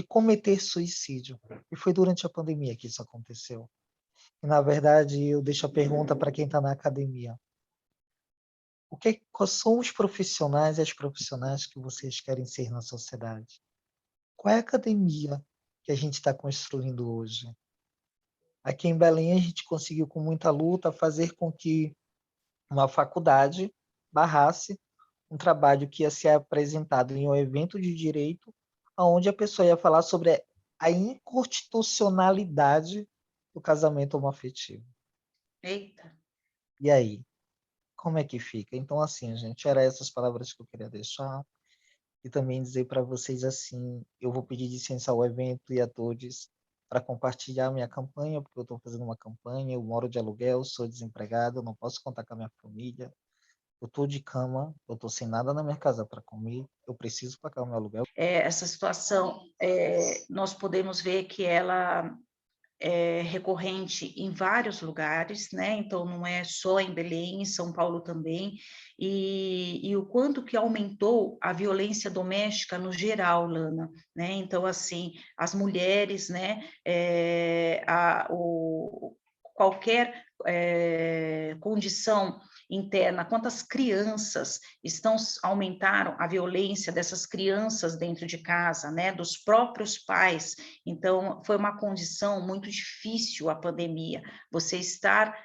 cometer suicídio. E foi durante a pandemia que isso aconteceu. E, na verdade, eu deixo a pergunta para quem está na academia. Quais são os profissionais e as profissionais que vocês querem ser na sociedade? Qual é a academia que a gente está construindo hoje? Aqui em Belém, a gente conseguiu, com muita luta, fazer com que uma faculdade barrasse um trabalho que ia ser apresentado em um evento de direito, onde a pessoa ia falar sobre a inconstitucionalidade do casamento homoafetivo. Eita. E aí, como é que fica? Então, assim, gente, eram essas palavras que eu queria deixar. E também dizer para vocês assim, eu vou pedir licença ao evento e a todos para compartilhar minha campanha, porque eu estou fazendo uma campanha, eu moro de aluguel, sou desempregado, não posso contar com a minha família, eu estou de cama, eu estou sem nada na minha casa para comer, eu preciso pagar o meu aluguel. Essa situação, nós podemos ver que ela é recorrente em vários lugares, né? Então, não é só em Belém, em São Paulo também, e o quanto que aumentou a violência doméstica no geral, Lana, né? Então, assim, as mulheres, né? Qualquer condição interna, quantas crianças aumentaram a violência dessas crianças dentro de casa, né, dos próprios pais. Então, foi uma condição muito difícil a pandemia. Você estar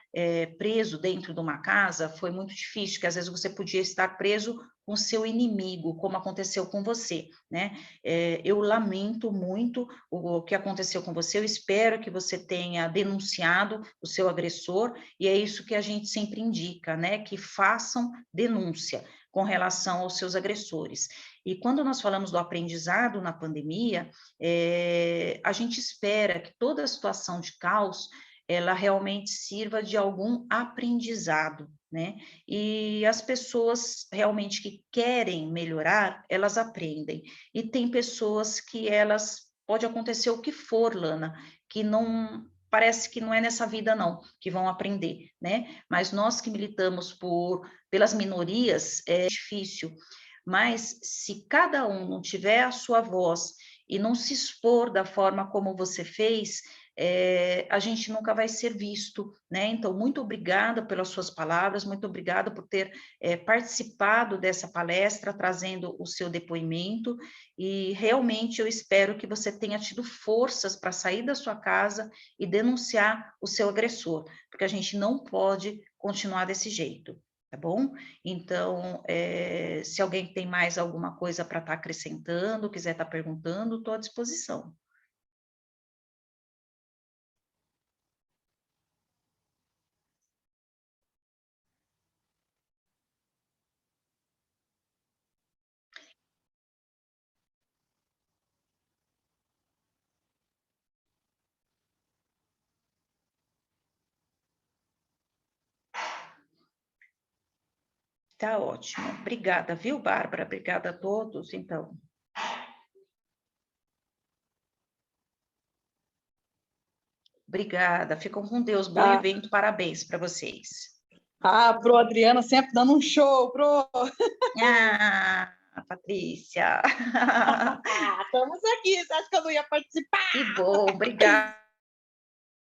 preso dentro de uma casa foi muito difícil, porque às vezes você podia estar preso com seu inimigo, como aconteceu com você, né? Eu lamento muito o que aconteceu com você, eu espero que você tenha denunciado o seu agressor, e é isso que a gente sempre indica, né? Que façam denúncia com relação aos seus agressores. E quando nós falamos do aprendizado na pandemia, a gente espera que toda a situação de caos ela realmente sirva de algum aprendizado, né? E as pessoas realmente que querem melhorar, elas aprendem. E tem pessoas que pode acontecer o que for, Lana, que não parece que não é nessa vida não que vão aprender, né? Mas nós que militamos pelas minorias é difícil. Mas se cada um não tiver a sua voz e não se expor da forma como você fez, a gente nunca vai ser visto, né? Então, muito obrigada pelas suas palavras, muito obrigada por ter participado dessa palestra, trazendo o seu depoimento, e realmente eu espero que você tenha tido forças para sair da sua casa e denunciar o seu agressor, porque a gente não pode continuar desse jeito. Tá bom? Então, se alguém tem mais alguma coisa para estar acrescentando, quiser estar perguntando, estou à disposição. Tá ótimo. Obrigada, viu, Bárbara? Obrigada a todos, então. Obrigada. Ficam com Deus. Bom evento. Parabéns para vocês. Pro Adriana sempre dando um show, pro. Patrícia. Estamos aqui. Você acha que eu não ia participar? Que bom. Obrigada.